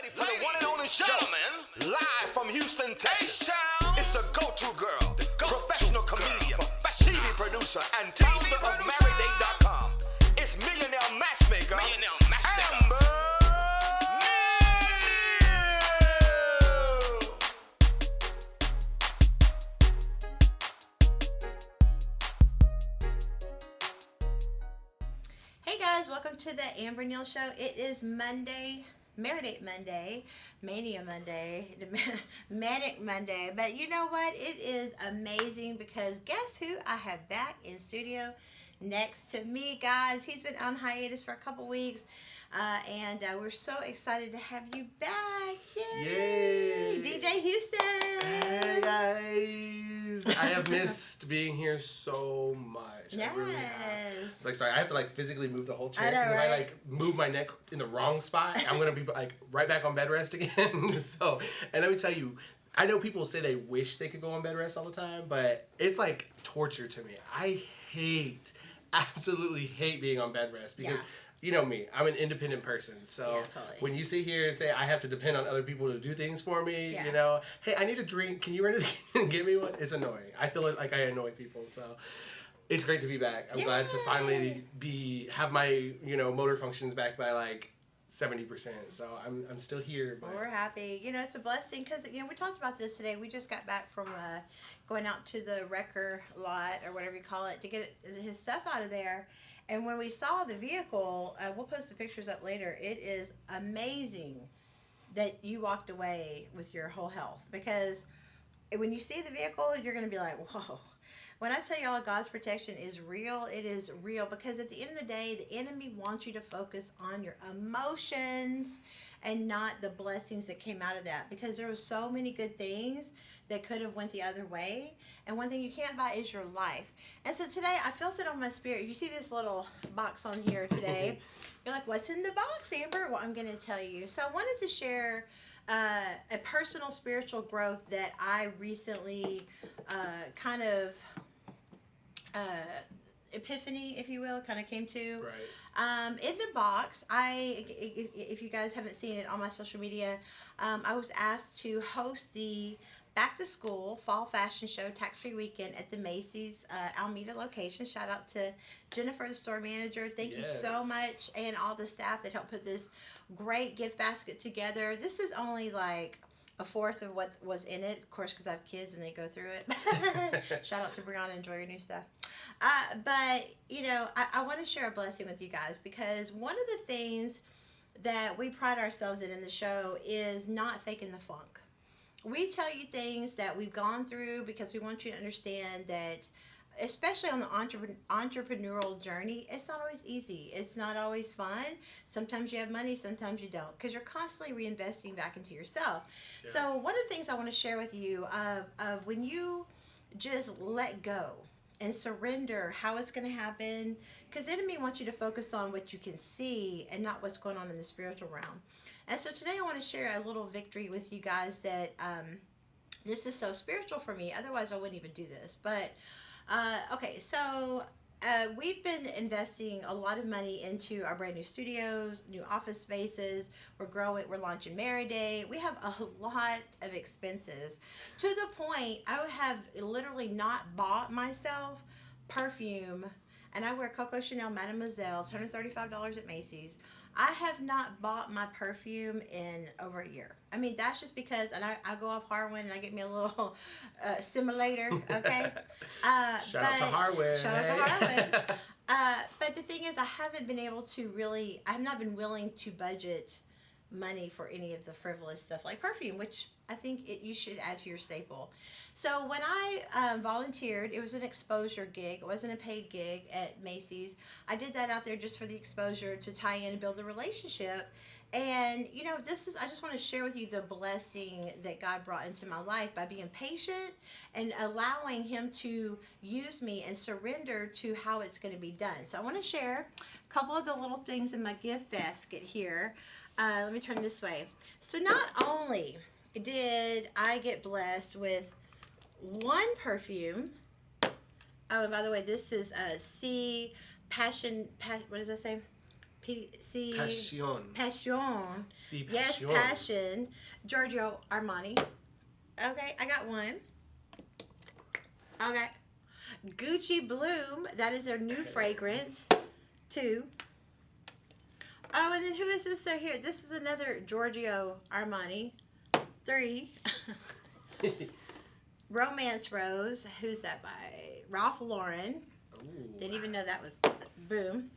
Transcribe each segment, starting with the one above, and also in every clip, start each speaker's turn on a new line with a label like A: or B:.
A: ready for the one and only show, live from Houston, Texas. It's the go-to girl, professional comedian, TV producer, and founder of Marridate.com. It's millionaire matchmaker, Amber.
B: Hey guys, welcome to the Amber Neal Show. It is Monday, Marridate Monday, Mania Monday, Manic Monday. But you know what? It is amazing because guess who I have back in studio next to me, guys? He's been on hiatus for a couple weeks. And we're so excited to have you back. Yay! DJ Houston!
C: Hey guys! I have missed being here so much.
B: Yes.
C: I really have. It's like, sorry, I have to like physically move the whole chair.
B: I know,
C: If
B: right?
C: I like move my neck in the wrong spot, I'm gonna be like right back on bed rest again. So, and let me tell you, I know people say they wish they could go on bed rest all the time, but it's like torture to me. I absolutely hate being on bed rest because you know me, I'm an independent person. So
B: totally.
C: when you sit here and say I have to depend on other people to do things for me, you know, hey, I need a drink. Can you run to the kitchen and give me one? It's annoying. I feel like I annoy people. So it's great to be back. I'm glad to finally have my, motor functions back by like 70%. So I'm still here. But
B: We're happy. It's a blessing because, we talked about this today. We just got back from going out to the wrecker lot or whatever you call it to get his stuff out of there. And when we saw the vehicle, we'll post the pictures up later. It is amazing that you walked away with your whole health because when you see the vehicle, you're going to be like, whoa. When I tell you all God's protection is real, it is real because at the end of the day, the enemy wants you to focus on your emotions and not the blessings that came out of that because there were so many good things that could have went the other way. And one thing you can't buy is your life. And so today I felt it on my spirit. You see this little box on here today. You're like, what's in the box, Amber? Well, I'm going to tell you. So I wanted to share a personal spiritual growth that I recently epiphany, if you will, kind of came to.
C: Right.
B: In the box, if you guys haven't seen it on my social media, I was asked to host the Back to School Fall Fashion Show Tax-Free Weekend at the Macy's Alameda location. Shout out to Jennifer, the store manager. Thank you so much, and all the staff that helped put this great gift basket together. This is only like a fourth of what was in it, of course, because I have kids and they go through it. Shout out to Brianna, enjoy your new stuff. But, I want to share a blessing with you guys because one of the things that we pride ourselves in the show is not faking the funk. We tell you things that we've gone through because we want you to understand that, especially on the entrepreneurial journey, it's not always easy. It's not always fun. Sometimes you have money, sometimes you don't, because you're constantly reinvesting back into yourself. Yeah. So one of the things I want to share with you of when you just let go and surrender how it's going to happen, because the enemy wants you to focus on what you can see and not what's going on in the spiritual realm. And so today I want to share a little victory with you guys that this is so spiritual for me. Otherwise, I wouldn't even do this. But, okay, so we've been investing a lot of money into our brand new studios, new office spaces. We're growing. We're launching Marridate. We have a lot of expenses to the point I have literally not bought myself perfume. And I wear Coco Chanel Mademoiselle, $135 at Macy's. I have not bought my perfume in over a year. I mean, that's just because, and I go off Harwin and I get me a little simulator, okay?
C: Shout out to Harwin.
B: Shout out to Harwin. But the thing is, I haven't been able to I have not been willing to budget money for any of the frivolous stuff like perfume, which I think you should add to your staple. So when I volunteered, it was an exposure gig. It wasn't a paid gig at Macy's. I did that out there just for the exposure to tie in and build a relationship. And, I just want to share with you the blessing that God brought into my life by being patient and allowing Him to use me and surrender to how it's going to be done. So I want to share a couple of the little things in my gift basket here. Let me turn this way. So not only did I get blessed with one perfume, oh, and by the way, this is C Passion, what does that say?
C: Passion.
B: Passion.
C: Si
B: Yes,
C: passion.
B: passion. Giorgio Armani. Okay, I got one. Okay. Gucci Bloom. That is their new fragrance. 2. Oh, and then who is this? So here, this is another Giorgio Armani. 3. Romance Rose. Who's that by? Ralph Lauren.
C: Ooh.
B: Didn't even know that was. Boom.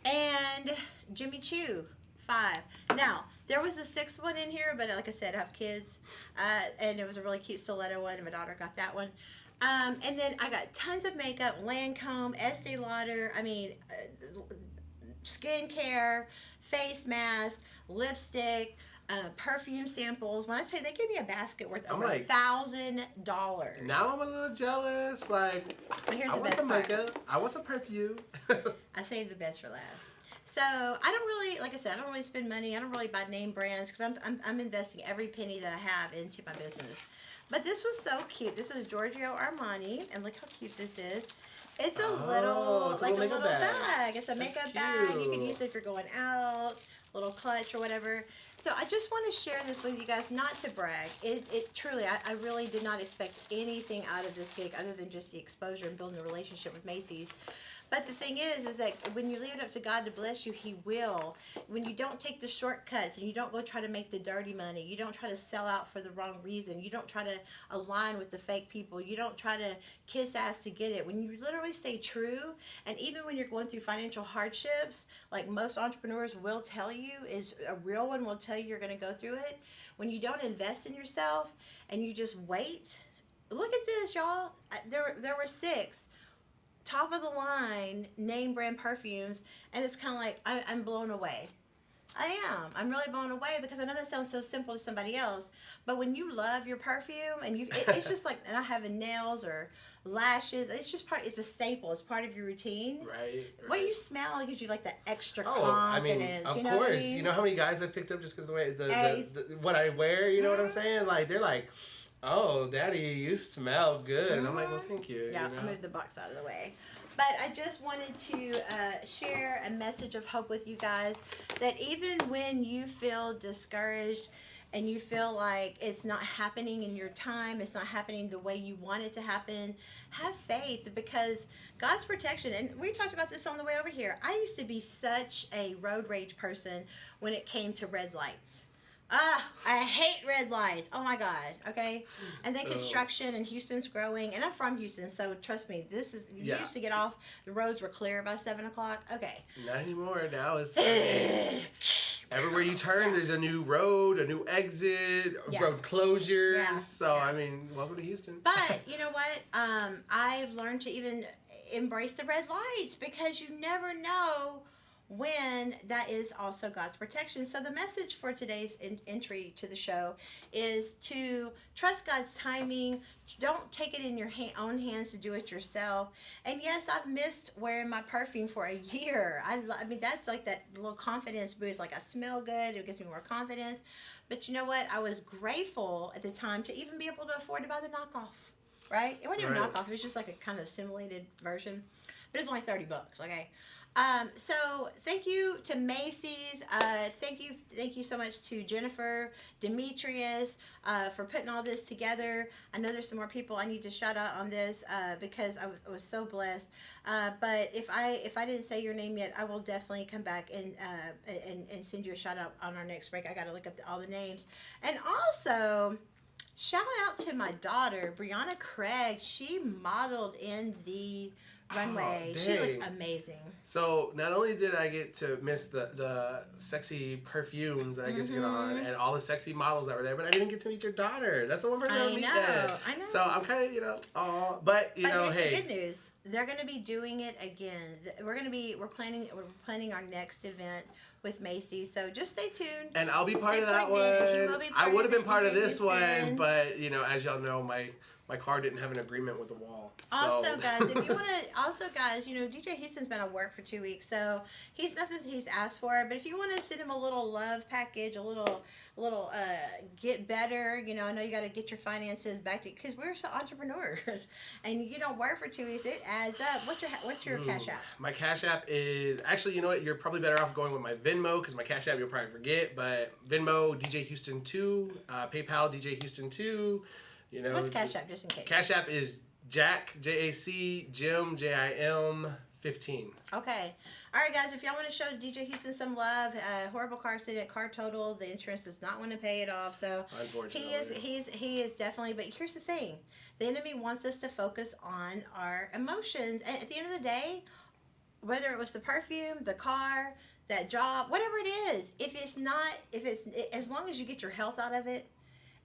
B: And Jimmy Choo. 5. Now, there was a 6th one in here, but like I said, I have kids. And it was a really cute stiletto one. My daughter got that one. And then I got tons of makeup, Lancome, Estee Lauder, skincare, face mask, lipstick, perfume samples. When I tell you, they gave me a basket worth over $1,000.
C: Now I'm a little jealous. Like,
B: But here's
C: I
B: the
C: want
B: best
C: some
B: part.
C: makeup. I want some perfume.
B: I saved the best for last. So I don't really, like I said, I don't really spend money. I don't really buy name brands because I'm investing every penny that I have into my business. But this was so cute. This is Giorgio Armani, and look how cute this is. It's a little
C: makeup
B: bag. It's a
C: That's
B: makeup bag. You can
C: cute.
B: use it if you're going out, little clutch or whatever. So I just want to share this with you guys, not to brag. It truly, I really did not expect anything out of this gig other than just the exposure and building a relationship with Macy's. But the thing is that when you leave it up to God to bless you, He will. When you don't take the shortcuts and you don't go try to make the dirty money, you don't try to sell out for the wrong reason, you don't try to align with the fake people, you don't try to kiss ass to get it. When you literally stay true, and even when you're going through financial hardships, like most entrepreneurs will tell you, is a real one will tell you you're going to go through it. When you don't invest in yourself and you just wait, look at this, y'all. There were 6 top of the line name brand perfumes, and it's kind of like I'm blown away. I am. I'm really blown away because I know that sounds so simple to somebody else, but when you love your perfume and it's just like not having nails or lashes. It's just it's a staple. It's part of your routine.
C: Right.
B: What you smell gives you like that extra
C: Oh, I mean,
B: confidence.
C: of
B: you know
C: course.
B: what I mean?
C: You know how many guys I've picked up just because the way
B: Hey.
C: the what I wear. You know what I'm saying? Like they're like, "Oh, Daddy, you smell good," and I'm like, "Well, thank you."
B: Yeah,
C: you know?
B: I'll move the box out of the way. But I just wanted to share a message of hope with you guys that even when you feel discouraged and you feel like it's not happening in your time, it's not happening the way you want it to happen, have faith because God's protection, and we talked about this on the way over here. I used to be such a road rage person when it came to red lights. I hate red lights. Oh my God. Okay. And then construction and Houston's growing, and I'm from Houston, so trust me, you used to get off, the roads were clear by 7 o'clock. Okay.
C: Not anymore. Now it's everywhere you turn, there's a new road, a new exit, road closures.
B: Yeah.
C: So I mean, welcome to Houston.
B: But you know what? I've learned to even embrace the red lights because you never know when that is also God's protection. So the message for today's entry to the show is to trust God's timing. Don't take it in your own hands to do it yourself. And yes, I've missed wearing my perfume for a year. I mean, that's like that little confidence boost. Like I smell good. It gives me more confidence. But you know what? I was grateful at the time to even be able to afford to buy the knockoff. Right? It wasn't even a knockoff. It was just like a kind of simulated version. But it was only $30, okay? So thank you to Macy's. Thank you so much to Jennifer, Demetrius, for putting all this together. I know there's some more people I need to shout out on this because I was so blessed. But if I didn't say your name yet, I will definitely come back and send you a shout out on our next break. I got to look up all the names. And also, shout out to my daughter, Brianna Craig. She modeled in the runway.
C: Oh,
B: she looked amazing.
C: So not only did I get to miss the sexy perfumes that I get to get on and all the sexy models that were there, but I didn't get to meet your daughter. That's the one person I meet there.
B: I know.
C: So I'm kind of, but
B: here's
C: hey.
B: the good news. They're going to be doing it again. We're planning our next event with Macy's. So just stay tuned.
C: And I'll be part of that one. I would have been part of this one, but as y'all know, my my car didn't have an agreement with the wall.
B: Also,
C: So.
B: guys, if you want to, DJ Houston's been at work for 2 weeks, so he's nothing he's asked for. But if you want to send him a little love package, a little get better, I know you got to get your finances back to, because we're entrepreneurs, and you don't work for 2 weeks, it adds up. What's your Cash App?
C: My Cash App is actually, you know what? You're probably better off going with my Venmo, because my Cash App you'll probably forget. But Venmo DJ Houston 2, PayPal DJ Houston 2.
B: What's Cash App, just in case?
C: Cash App is Jack, J-A-C, Jim, J-I-M, 15.
B: Okay. All right, guys, if y'all want to show DJ Houston some love, horrible car accident, car total, the insurance does not want to pay it off. So
C: unfortunately,
B: he is definitely, but here's the thing. The enemy wants us to focus on our emotions. And at the end of the day, whether it was the perfume, the car, that job, whatever it is, as long as you get your health out of it,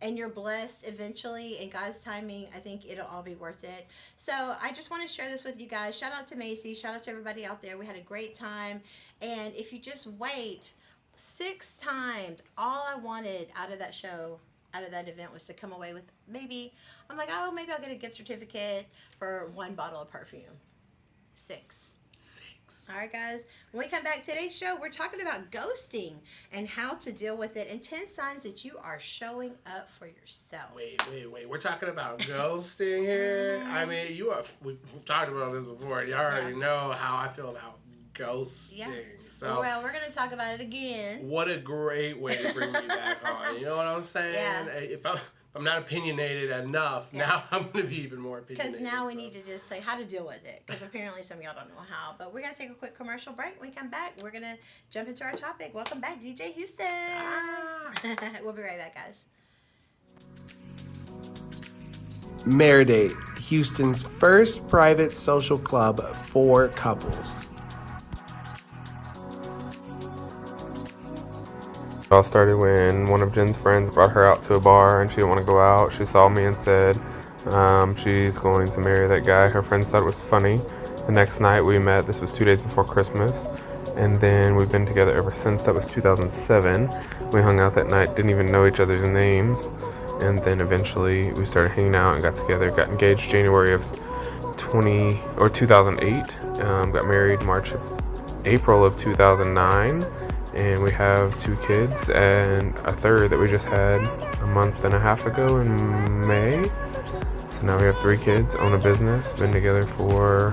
B: and you're blessed eventually, in God's timing, I think it'll all be worth it. So I just want to share this with you guys. Shout out to Macy. Shout out to everybody out there. We had a great time. And if you just wait 6 times, all I wanted out of that show, out of that event, was to come away with maybe I'll get a gift certificate for 1 bottle of perfume. 6. All right, guys. When we come back, today's show, we're talking about ghosting and how to deal with it, and 10 signs that you are showing up for yourself.
C: Wait. We're talking about ghosting here? I mean, we've talked about this before, and you already know how I feel about ghosting. Yeah. So,
B: well, we're going to talk about it again.
C: What a great way to bring me back on. You know what I'm saying?
B: Yeah.
C: If I'm not opinionated enough, now I'm going to be even more opinionated.
B: Because now we need to just say how to deal with it. Because apparently some of y'all don't know how. But we're going to take a quick commercial break. When we come back, we're going to jump into our topic. Welcome back, DJ Houston. We'll be right back, guys.
C: Marridate, Houston's first private social club for couples.
D: It all started when one of Jen's friends brought her out to a bar and she didn't want to go out. She saw me and said she's going to marry that guy. Her friends thought it was funny. The next night we met. This was 2 days before Christmas. And then we've been together ever since. That was 2007. We hung out that night, didn't even know each other's names. And then eventually we started hanging out and got together, got engaged January of 2008. Got married April of 2009. And we have 2 kids and a third that we just had a month and a half ago in May. So now we have 3 kids, own a business, been together for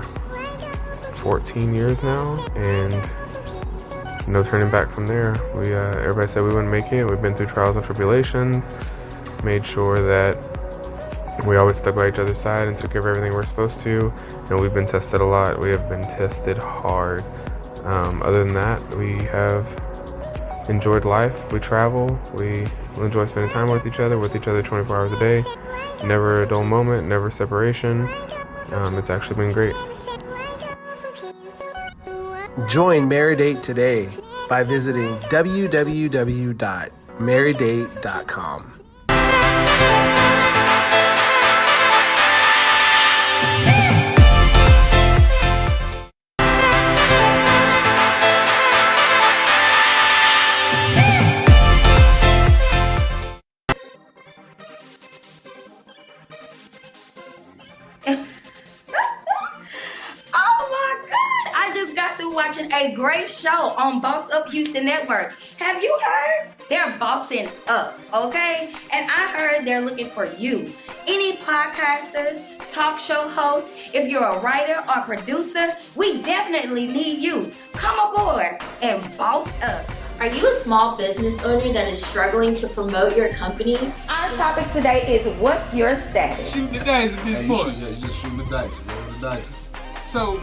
D: 14 years now, and no turning back from there. Everybody said we wouldn't make it. We've been through trials and tribulations, made sure that we always stuck by each other's side and took care of everything we're supposed to. And we've been tested a lot. We have been tested hard. Other than that, we have enjoyed life. We travel. We enjoy spending time with each other 24 hours a day. Never a dull moment, never separation. It's actually been great.
C: Join Marridate today by visiting www.marridate.com.
E: Watching a great show on Boss Up Houston Network. Have you heard? They're bossing up, okay? And I heard they're looking for you. Any podcasters, talk show hosts, if you're a writer or producer, we definitely need you. Come aboard and boss up.
F: Are you a small business owner that is struggling to promote your company?
E: Our topic today is, what's your status?
G: Shoot the dice at this point.
H: You just shoot the dice. Roll the dice.
G: So...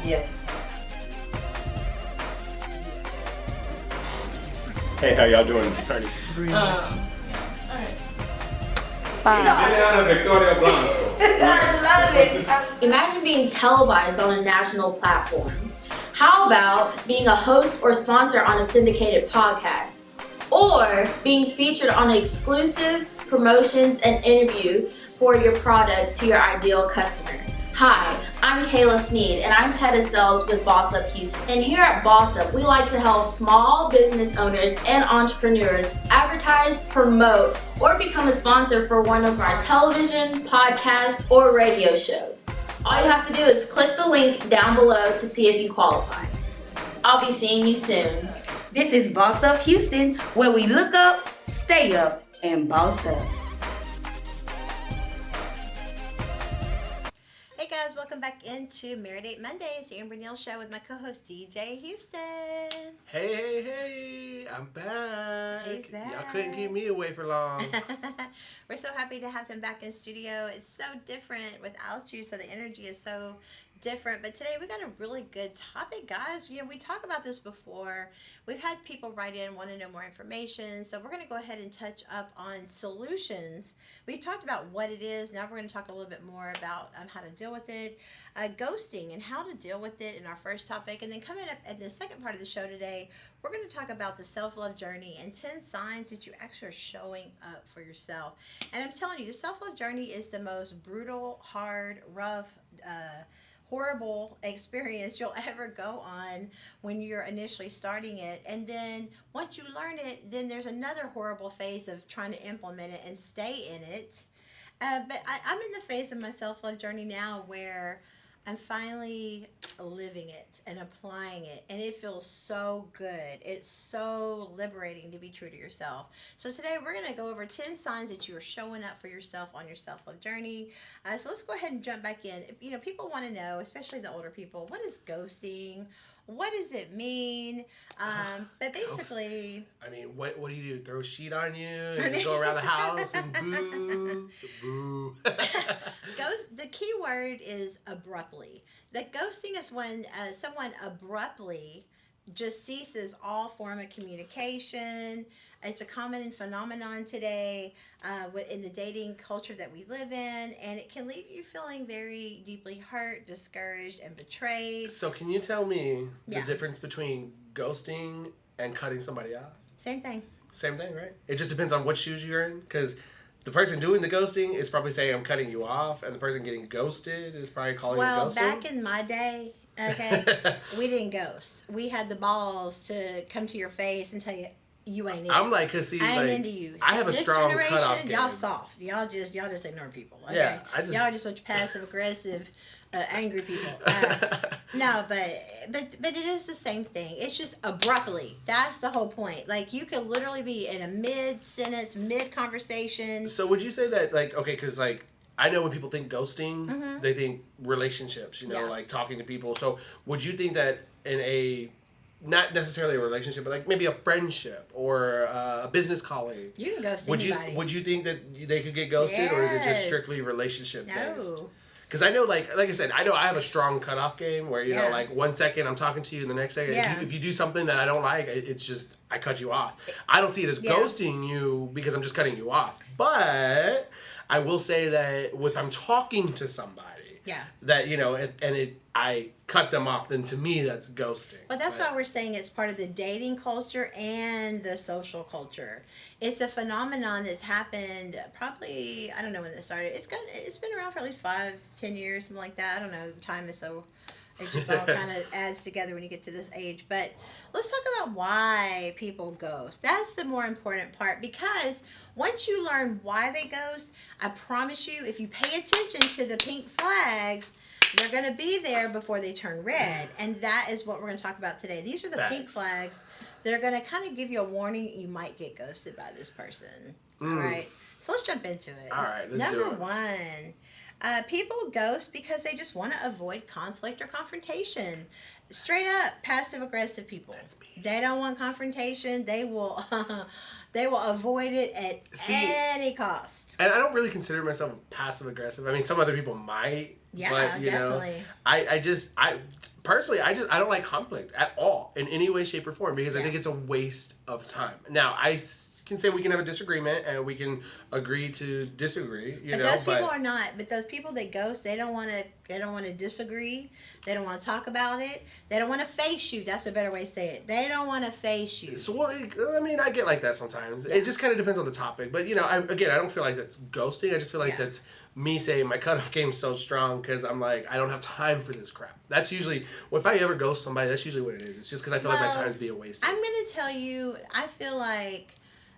E: Yes.
I: Hey, how y'all doing? It's attorneys.
E: I love it.
F: Imagine being televised on a national platform. How about being a host or sponsor on a syndicated podcast? Or being featured on exclusive promotions and interview for your product to your ideal customer? Hi, I'm Kayla Sneed, and I'm head of sales with Boss Up Houston. And here at Boss Up, we like to help small business owners and entrepreneurs advertise, promote, or become a sponsor for one of our television, podcast, or radio shows. All you have to do is click the link down below to see if you qualify. I'll be seeing you soon.
E: This is Boss Up Houston, where we look up, stay up, and boss up.
B: Hey guys, welcome back into Marridate Mondays, the Amber Neal Show with my co-host DJ Houston.
C: Hey, I'm back.
B: He's back.
C: Y'all couldn't keep me away for long.
B: We're so happy to have him back in studio. It's so different without you, so the energy is so different. But today we got a really good topic, guys. You know, we talked about this before. We've had people write in, want to know more information. So we're going to go ahead and touch up on solutions. We've talked about what it is. Now we're going to talk a little bit more about how to deal with it. Ghosting and how to deal with it in our first topic. And then coming up at the second part of the show today, we're going to talk about the self-love journey and 10 signs that you actually are showing up for yourself. And I'm telling you, the self-love journey is the most brutal, hard, rough, horrible experience you'll ever go on when you're initially starting it. And then once you learn it, then there's another horrible phase of trying to implement it and stay in it. But I'm in the phase of my self-love journey now where I'm finally living it and applying it, and it feels so good. It's so liberating to be true to yourself. So today we're going to go over 10 signs that you are showing up for yourself on your self-love journey. So let's go ahead and jump back in. You know, people want to know, especially the older people, what is ghosting? What does it mean? But basically,
C: I mean, what do you do? Throw a sheet on you and just go around the house and boo, boo.
B: The key word is abruptly. That ghosting is when someone abruptly just ceases all form of communication. It's a common phenomenon today in the dating culture that we live in, and it can leave you feeling very deeply hurt, discouraged, and betrayed.
C: So can you tell me the difference between ghosting and cutting somebody off?
B: Same thing.
C: Same thing, right? It just depends on what shoes you're in, because the person doing the ghosting is probably saying, I'm cutting you off, and the person getting ghosted is probably calling it ghosting.
B: Well, back in my day, okay, we didn't ghost. We had the balls to come to your face and tell you, you ain't it.
C: I'm like, cause see,
B: I ain't
C: like,
B: into you.
C: I have a strong cutoff game.
B: Y'all soft. Y'all just ignore people. Okay?
C: Yeah,
B: y'all are just such passive aggressive, angry people. No, but it is the same thing. It's just abruptly. That's the whole point. Like, you could literally be in a mid-sentence, mid-conversation.
C: So would you say that, like, okay, because, like, I know when people think ghosting, they think relationships, you know, like talking to people. So would you think that in a, not necessarily a relationship, but like maybe a friendship or a business colleague,
B: you can ghost anybody.
C: Would you think that they could get ghosted, or is it just strictly relationship based?
B: No.
C: Because I know, like I said, I know I have a strong cutoff game where, you know, like 1 second I'm talking to you, and the next second, if you do something that I don't like, it's just, I cut you off. I don't see it as ghosting you because I'm just cutting you off. But I will say that if I'm talking to somebody, that, you know, I cut them off, then to me that's ghosting.
B: Well, that's why we're saying it's part of the dating culture and the social culture. It's a phenomenon that's happened probably, I don't know when this started. It's been around for at least 5-10 years, something like that. I don't know. Time is so, it just all kind of adds together when you get to this age. But let's talk about why people ghost. That's the more important part, because once you learn why they ghost, I promise you, if you pay attention to the pink flags, they're going to be there before they turn red. And that is what we're going to talk about today. These are the pink flags. They're going to kind of give you a warning you might get ghosted by this person. All right. So let's jump into it.
C: All right. Let's
B: Number
C: do it.
B: one, people ghost because they just want to avoid conflict or confrontation. Straight up passive aggressive people. They don't want confrontation. They will avoid it at any cost.
C: And I don't really consider myself passive aggressive. I mean, some other people might.
B: Yeah,
C: but, you
B: definitely.
C: know, I personally don't like conflict at all in any way, shape, or form, because I think it's a waste of time. Now, can say we can have a disagreement and we can agree to disagree.
B: Those people are not. But those people that ghost, they don't want to. They don't want to disagree. They don't want to talk about it. They don't want to face you. That's a better way to say it. They don't want to face you.
C: So, I mean, I get like that sometimes. Yeah. It just kind of depends on the topic. But, I don't feel like that's ghosting. I just feel like that's me saying my cutoff game's so strong because I'm like, I don't have time for this crap. That's usually, if I ever ghost somebody, that's usually what it is. It's just because I feel like my time's being wasted.
B: I'm going to tell you, I feel like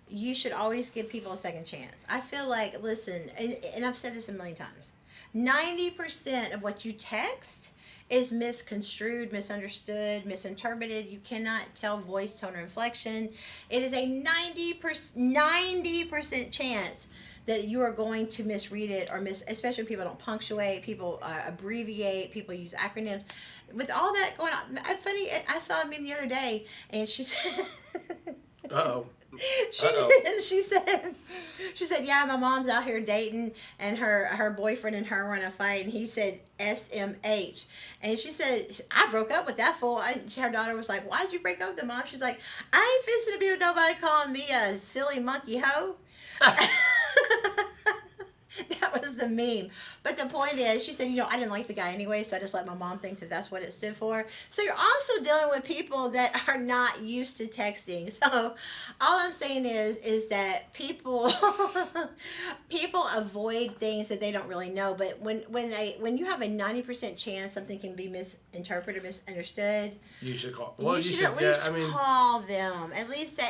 B: you should always give people a second chance. I feel like, listen, and I've said this a million times, 90% of what you text is misconstrued, misunderstood, misinterpreted. You cannot tell voice, tone, or inflection. It is a 90% chance that you are going to misread it or especially when people don't punctuate, people abbreviate, people use acronyms. With all that going on, funny, I saw a meme the other day, and she said...
C: Uh-oh.
B: She said, yeah, my mom's out here dating, and her boyfriend and her were in a fight, and he said SMH, and she said, I broke up with that fool. Her daughter was like, why'd you break up with the mom? She's like, I ain't fixing to be with nobody calling me a silly monkey hoe. That was the meme. But the point is, she said, I didn't like the guy anyway, so I just let my mom think that that's what it stood for. So you're also dealing with people that are not used to texting. So all I'm saying is that people avoid things that they don't really know. But when you have a 90% chance something can be misinterpreted, misunderstood,
C: you should call.
B: Well, you should at least call them. At least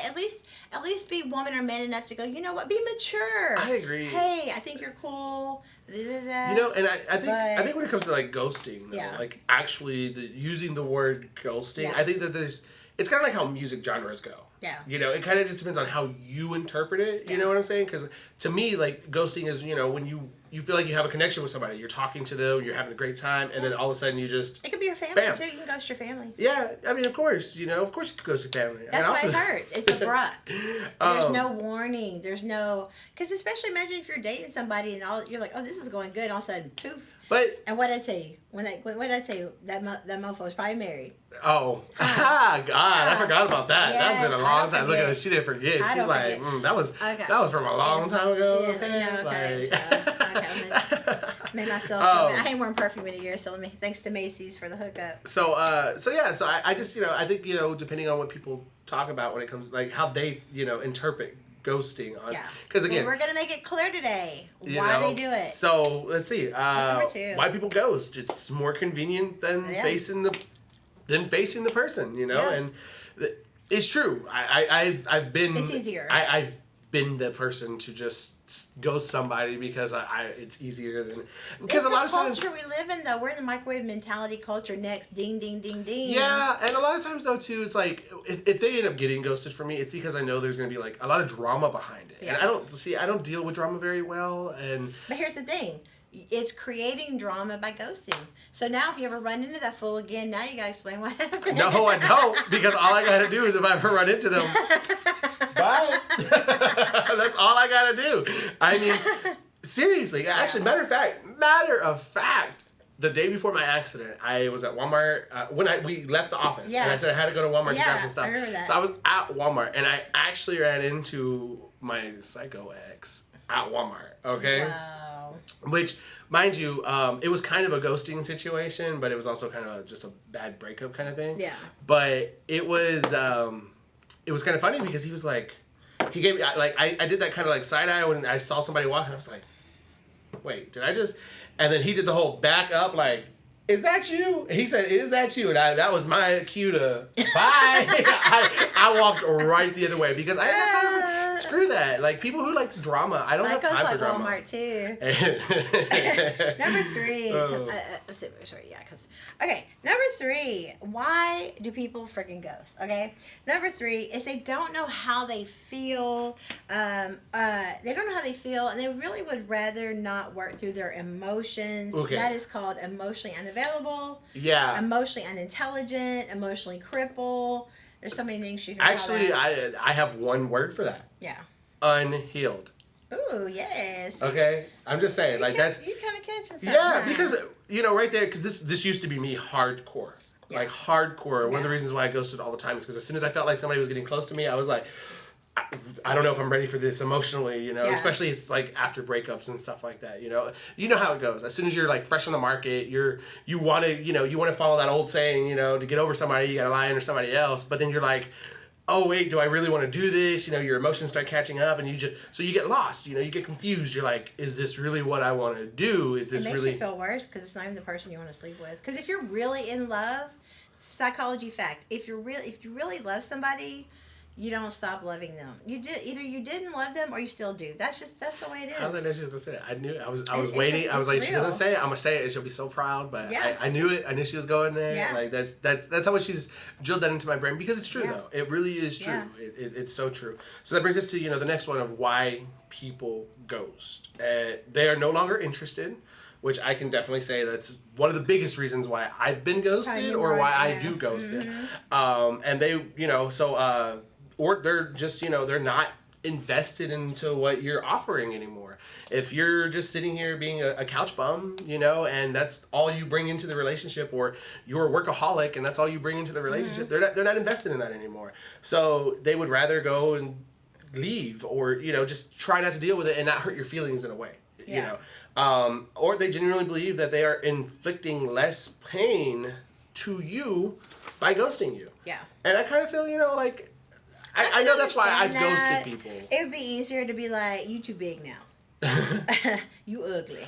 B: be woman or man enough to go, you know what? Be mature.
C: I agree.
B: Hey, I think you're cool.
C: And I think when it comes to like ghosting, though, like actually using the word ghosting, I think that it's kind of like how music genres go.
B: Yeah.
C: It kind of just depends on how you interpret it. You know what I'm saying? Because to me, like ghosting is when you feel like you have a connection with somebody, you're talking to them, you're having a great time, and then all of a sudden you just...
B: It could be your family, too. You can ghost your family.
C: Yeah, I mean, of course you could ghost your family.
B: That's why it hurts. It's abrupt. There's no warning. There's no... Because especially imagine if you're dating somebody and you're like, oh, this is going good, and all of a sudden, poof. And what did I tell you? What did I tell you? That mofo was probably married.
C: Oh. God, I forgot about that. That's been a long time. Look at her. She didn't forget. She's like, that was from a long time ago. Made myself. I ain't worn perfume in a year, so thanks to Macy's for the hookup. So I just I think depending on what people talk about when it comes like how they interpret ghosting on because again
B: we're gonna make it clear today why they do it.
C: So let's see why people ghost. It's more convenient than facing the person, and it's true. I've been
B: it's easier.
C: I've been the person to just ghost somebody because it's easier than because
B: it's
C: a lot of times
B: the culture we live in though. We're in the microwave mentality culture. Next, ding ding ding ding.
C: Yeah, and a lot of times though too, it's like if they end up getting ghosted from me, it's because I know there's gonna be like a lot of drama behind it, and I don't deal with drama very well.
B: But here's the thing. It's creating drama by ghosting. So now if you ever run into that fool again, now you gotta explain what happened.
C: No, I don't, because all I gotta do is if I ever run into them, bye. That's all I gotta do. I mean, seriously. Actually, matter of fact, the day before my accident, I was at Walmart when we left the office, and I said I had to go to Walmart to grab some stuff.
B: I remember that.
C: So I was at Walmart, and I actually ran into my psycho ex at Walmart. Okay.
B: Wow.
C: Which, mind you, it was kind of a ghosting situation, but it was also kind of just a bad breakup kind of thing.
B: Yeah.
C: But it was kind of funny because he was like, he gave me, like, I did that kind of like side eye when I saw somebody walking. I was like, wait, did I just? And then he did the whole back up, like, is that you? And he said, is that you? And that was my cue to bye. I walked right the other way because I had no time for. Screw that. Like, people who like drama, I don't have time for drama.
B: Walmart, too. Number 3. Number 3. Why do people freaking ghost? Okay? Number 3 is they don't know how they feel. They don't know how they feel, and they really would rather not work through their emotions.
C: Okay.
B: That is called emotionally unavailable.
C: Yeah.
B: Emotionally unintelligent. Emotionally crippled. There's so many things you can
C: actually, I have one word for that.
B: Yeah.
C: Unhealed.
B: Ooh, yes.
C: Okay? I'm just saying, like, that's...
B: You kind of catching something.
C: Yeah, because, right there, because this used to be me hardcore. Yeah. Like, hardcore. One of the reasons why I ghosted all the time is because as soon as I felt like somebody was getting close to me, I was like... I don't know if I'm ready for this emotionally, you know,
B: Yeah.
C: especially it's like after breakups and stuff like that, you know how it goes. As soon as you're like fresh on the market, you want to follow that old saying, you know, to get over somebody, you got to lie under somebody else. But then you're like, oh wait, do I really want to do this? You know, your emotions start catching up and so you get lost, you know, you get confused. You're like, is this really what I want to do? Is this
B: It makes
C: really
B: you feel worse because it's not even the person you want to sleep with. Because if you're really in love, psychology fact, if you really love somebody, you don't stop loving them. You didn't love them or you still do. That's the way it is.
C: How did I know she was gonna say it? I knew. I was
B: It's
C: waiting. I was like,
B: real.
C: she's gonna say it. I'm gonna say it, and she'll be so proud. But
B: Yeah.
C: I knew it. I knew she was going there.
B: Yeah.
C: Like that's how much she's drilled that into my brain because it's true
B: Yeah.
C: though. It really is true.
B: Yeah.
C: It's so true. So that brings us to the next one of why people ghost. They are no longer interested. Which I can definitely say that's one of the biggest reasons why I've been ghosted or why I do ghost it. And they, or they're just, they're not invested into what you're offering anymore. If you're just sitting here being a couch bum, and that's all you bring into the relationship, or you're a workaholic and that's all you bring into the relationship, they're not invested in that anymore. So they would rather go and leave or, just try not to deal with it and not hurt your feelings in a way, or they genuinely believe that they are inflicting less pain to you by ghosting you.
B: Yeah.
C: And I kind of feel, like, I know that's why I've ghosted people.
B: It would be easier to be like, you too big now. You ugly.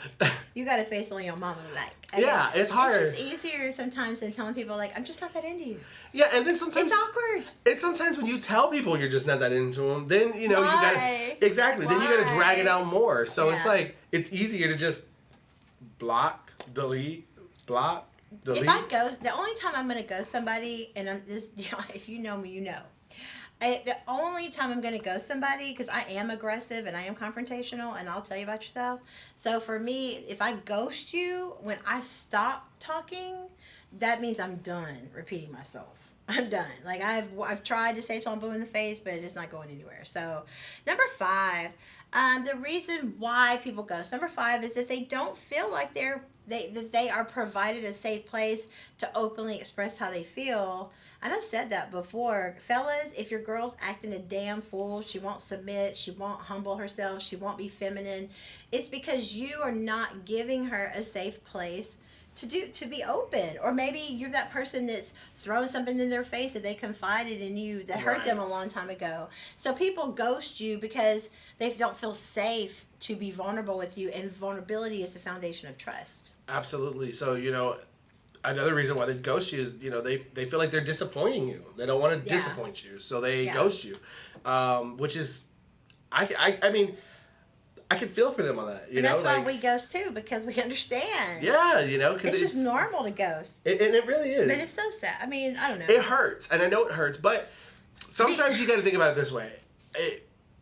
B: You got a face on your mama like.
C: Yeah, it's hard.
B: It's just easier sometimes than telling people like, I'm just not that into you.
C: Yeah, and then sometimes
B: it's awkward.
C: It's sometimes when you tell people you're just not that into them, then you gotta exactly.
B: Why?
C: Then you gotta drag it out more. So it's
B: Yeah.
C: like it's easier to just block, delete, block, delete.
B: If I ghost, the only time I'm gonna ghost somebody, and I'm just, if you know me, you know. The only time I'm going to ghost somebody, because I am aggressive and I am confrontational, and I'll tell you about yourself. So for me, if I ghost you, when I stop talking, that means I'm done repeating myself. I'm done. Like I've tried to say something in the face, but it's not going anywhere. So number 5, the reason why people ghost. Number 5 is that they don't feel like that they are provided a safe place to openly express how they feel. And I've said that before. Fellas, if your girl's acting a damn fool, she won't submit, she won't humble herself, she won't be feminine, it's because you are not giving her a safe place to be open. Or maybe you're that person that's throwing something in their face that they confided in you that hurt them a long time ago. So people ghost you because they don't feel safe to be vulnerable with you, and vulnerability is the foundation of trust.
C: Absolutely. So, another reason why they ghost you is, they feel like they're disappointing you. They don't want to disappoint you, so they ghost you, which is, I mean, I can feel for them on that.
B: And that's why we ghost too, because we understand.
C: Yeah, because
B: it's just normal to ghost.
C: And it really is.
B: But it's so sad. I mean, I don't know.
C: It hurts, and I know it hurts, but sometimes you got to think about it this way: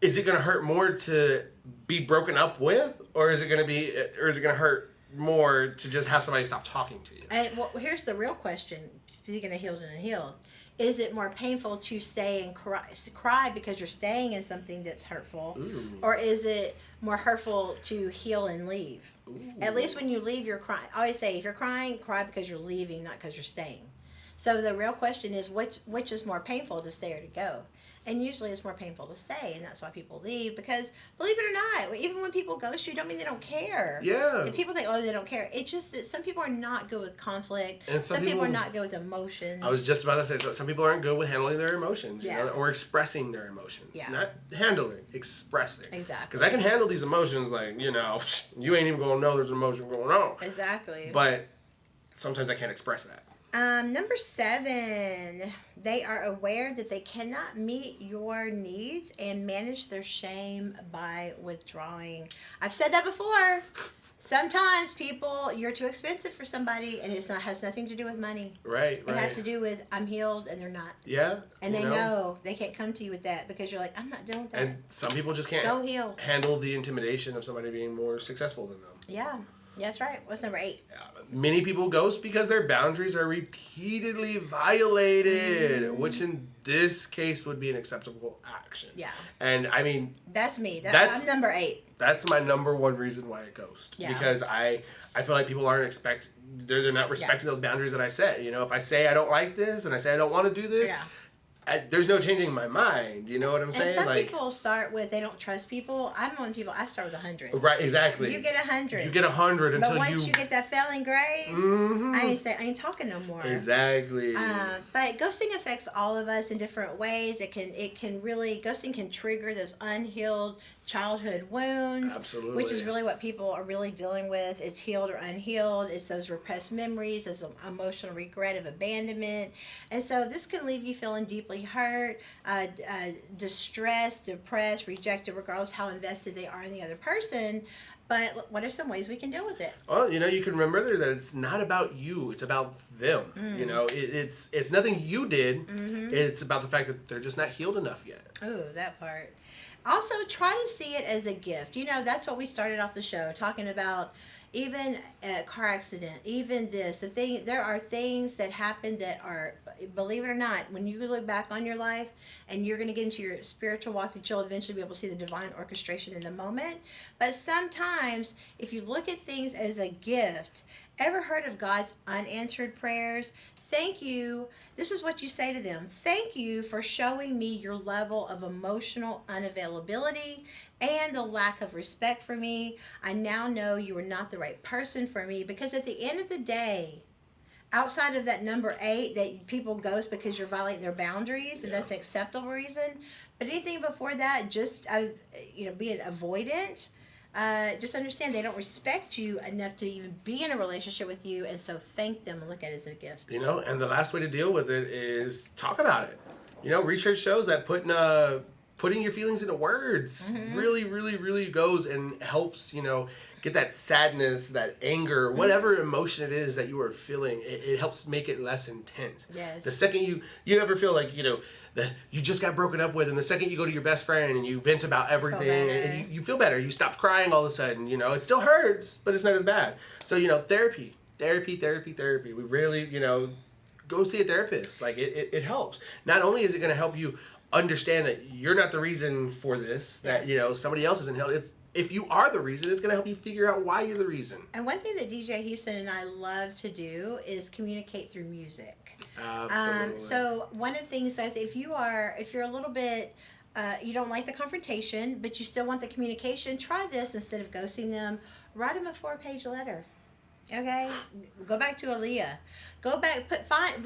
C: is it going to hurt more to be broken up with, or is it going to hurt more to just have somebody stop talking to you?
B: And well, here's the real question: speaking of healed and unhealed, is it more painful to stay and cry because you're staying in something that's hurtful, or is it more hurtful to heal and leave? At least when you leave, you're crying. I always say, if you're crying, cry because you're leaving, not because you're staying. So the real question is, which is more painful, to stay or to go? And usually it's more painful to stay, and that's why people leave. Because, believe it or not, even when people ghost you, don't mean they don't care.
C: Yeah.
B: And people think, oh, they don't care. It's just that some people are not good with conflict. And some people are not good with emotions.
C: I was just about to say, so some people aren't good with handling their emotions, or expressing their emotions.
B: Yeah.
C: Not handling, expressing.
B: Exactly.
C: Because I can handle these emotions, like, you ain't even going to know there's an emotion going on.
B: Exactly.
C: But sometimes I can't express that.
B: Number 7, they are aware that they cannot meet your needs and manage their shame by withdrawing. I've said that before. Sometimes you're too expensive for somebody, and has nothing to do with money.
C: Right.
B: It has to do with, I'm healed and they're not.
C: Yeah.
B: And they know they can't come to you with that because you're like, I'm not dealing with that.
C: And some people just can't
B: Go heal.
C: handle the intimidation of somebody being more successful than them.
B: Yeah. That's right. What's number 8?
C: Many people ghost because their boundaries are repeatedly violated, which in this case would be an acceptable action.
B: Yeah.
C: And I mean...
B: That's me.
C: I'm
B: number 8.
C: That's my number 1 reason why I ghost.
B: Yeah.
C: Because I feel like people aren't they're not respecting those boundaries that I set. If I say I don't like this and I say I don't want to do this, there's no changing my mind. You know what I'm
B: And
C: saying?
B: some
C: Like,
B: people start with they don't trust people. I'm one of the people. I start with 100.
C: right, exactly.
B: You get 100.
C: You get 100 until
B: but once you get that failing grade, I ain't talking no more.
C: Exactly.
B: But ghosting affects all of us in different ways. Ghosting can trigger those unhealed childhood wounds.
C: Absolutely.
B: Which is really what people are really dealing with. It's healed or unhealed. It's those repressed memories. It's emotional regret of abandonment. And so this can leave you feeling deeply hurt, distressed, depressed, rejected, regardless how invested they are in the other person. But what are some ways we can deal with it?
C: Well, you can remember that it's not about you. It's about them. It's nothing you did. It's about the fact that they're just not healed enough yet.
B: Oh, that part. Also, try to see it as a gift. That's what we started off the show talking about. Even a car accident, even this, there are things that happen that are, believe it or not, when you look back on your life and you're going to get into your spiritual walk, that you'll eventually be able to see the divine orchestration in the moment. But sometimes, if you look at things as a gift, ever heard of God's unanswered prayers? Thank you. This is what you say to them. Thank you for showing me your level of emotional unavailability and the lack of respect for me. I now know you are not the right person for me, because at the end of the day, outside of that number 8 that people ghost because you're violating their boundaries, and that's an acceptable reason, but anything before that, just out of being avoidant, just understand they don't respect you enough to even be in a relationship with you, and so thank them and look at it as a gift.
C: And the last way to deal with it is talk about it. Research shows that putting your feelings into words really, really, really goes and helps, get that sadness, that anger, whatever emotion it is that you are feeling, it helps make it less intense.
B: Yes.
C: The second you ever feel like, that you just got broken up with, and the second you go to your best friend and you vent about everything, and you feel better. You stop crying all of a sudden, it still hurts, but it's not as bad. So, therapy. We really, go see a therapist. Like, it helps. Not only is it going to help you understand that you're not the reason for this, that, somebody else isn't helping. If you are the reason, it's going to help you figure out why you're the reason.
B: And one thing that DJ Houston and I love to do is communicate through music.
C: Absolutely.
B: So one of the things that if you're a little bit, you don't like the confrontation, but you still want the communication, try this. Instead of ghosting them, write them a 4-page letter. Okay, go back to Aaliyah. Go back,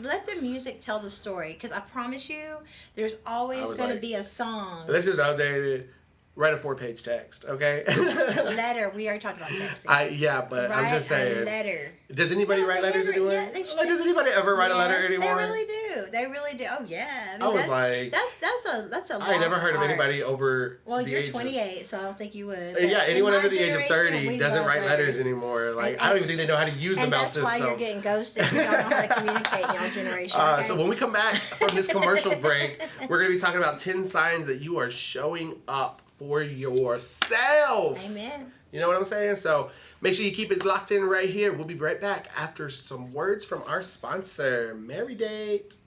B: let the music tell the story, because I promise you, there's always going to be a song.
C: That's just outdated. Write a 4-page text, okay?
B: Letter. We already talked about texting.
C: But I'm just saying.
B: Write a letter.
C: Does anybody write letters anymore?
B: Yeah, they should.
C: Does anybody ever write a letter anymore?
B: They really do. They really do. Oh yeah.
C: I was like,
B: that's a.
C: I never heard of anybody over.
B: Well,
C: the
B: you're
C: age
B: 28, so I don't think you would.
C: Yeah, anyone under the age of 30
B: generation,
C: doesn't write letters anymore. Like, I don't even think they know how to use the mouse system.
B: And that's why you're getting ghosted. You don't know how to communicate in your generation. Okay?
C: So when we come back from this commercial break, we're going to be talking about 10 signs that you are showing up for yourself.
B: Amen.
C: You know what I'm saying? So make sure you keep it locked in right here. We'll be right back after some words from our sponsor, Marridate.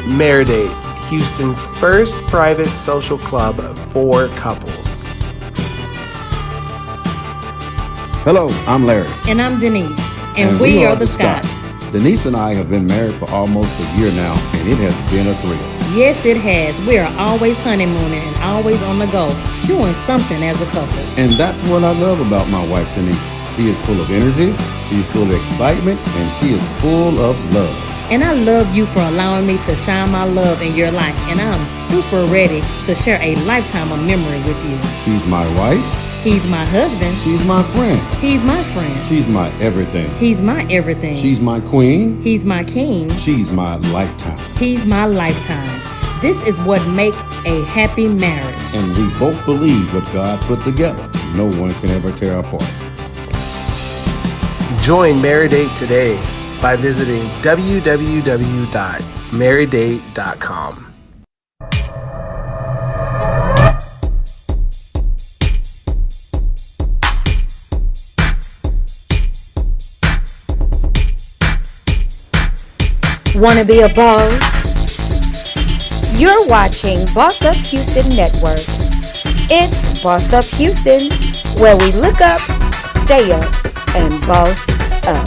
C: Marridate, Houston's first private social club for couples.
J: Hello, I'm Larry.
K: And I'm Denise. And we are the Scotts.
J: Denise and I have been married for almost a year now, and it has been a thrill.
K: Yes, it has. We are always honeymooning and always on the go, doing something as a couple.
J: And that's what I love about my wife, Denise. She is full of energy, she's full of excitement, and she is full of love.
K: And I love you for allowing me to shine my love in your life, and I'm super ready to share a lifetime of memory with you.
J: She's my wife.
K: He's my husband.
J: She's my friend.
K: He's my friend.
J: She's my everything.
K: He's my everything.
J: She's my queen.
K: He's my king.
J: She's my lifetime.
K: He's my lifetime. This is what makes a happy marriage.
J: And we both believe what God put together, no one can ever tear apart.
C: Join Marridate today by visiting www.marridate.com.
L: Wanna be a boss? You're watching Boss Up Houston Network. It's Boss Up Houston, where we look up, stay up, and boss up.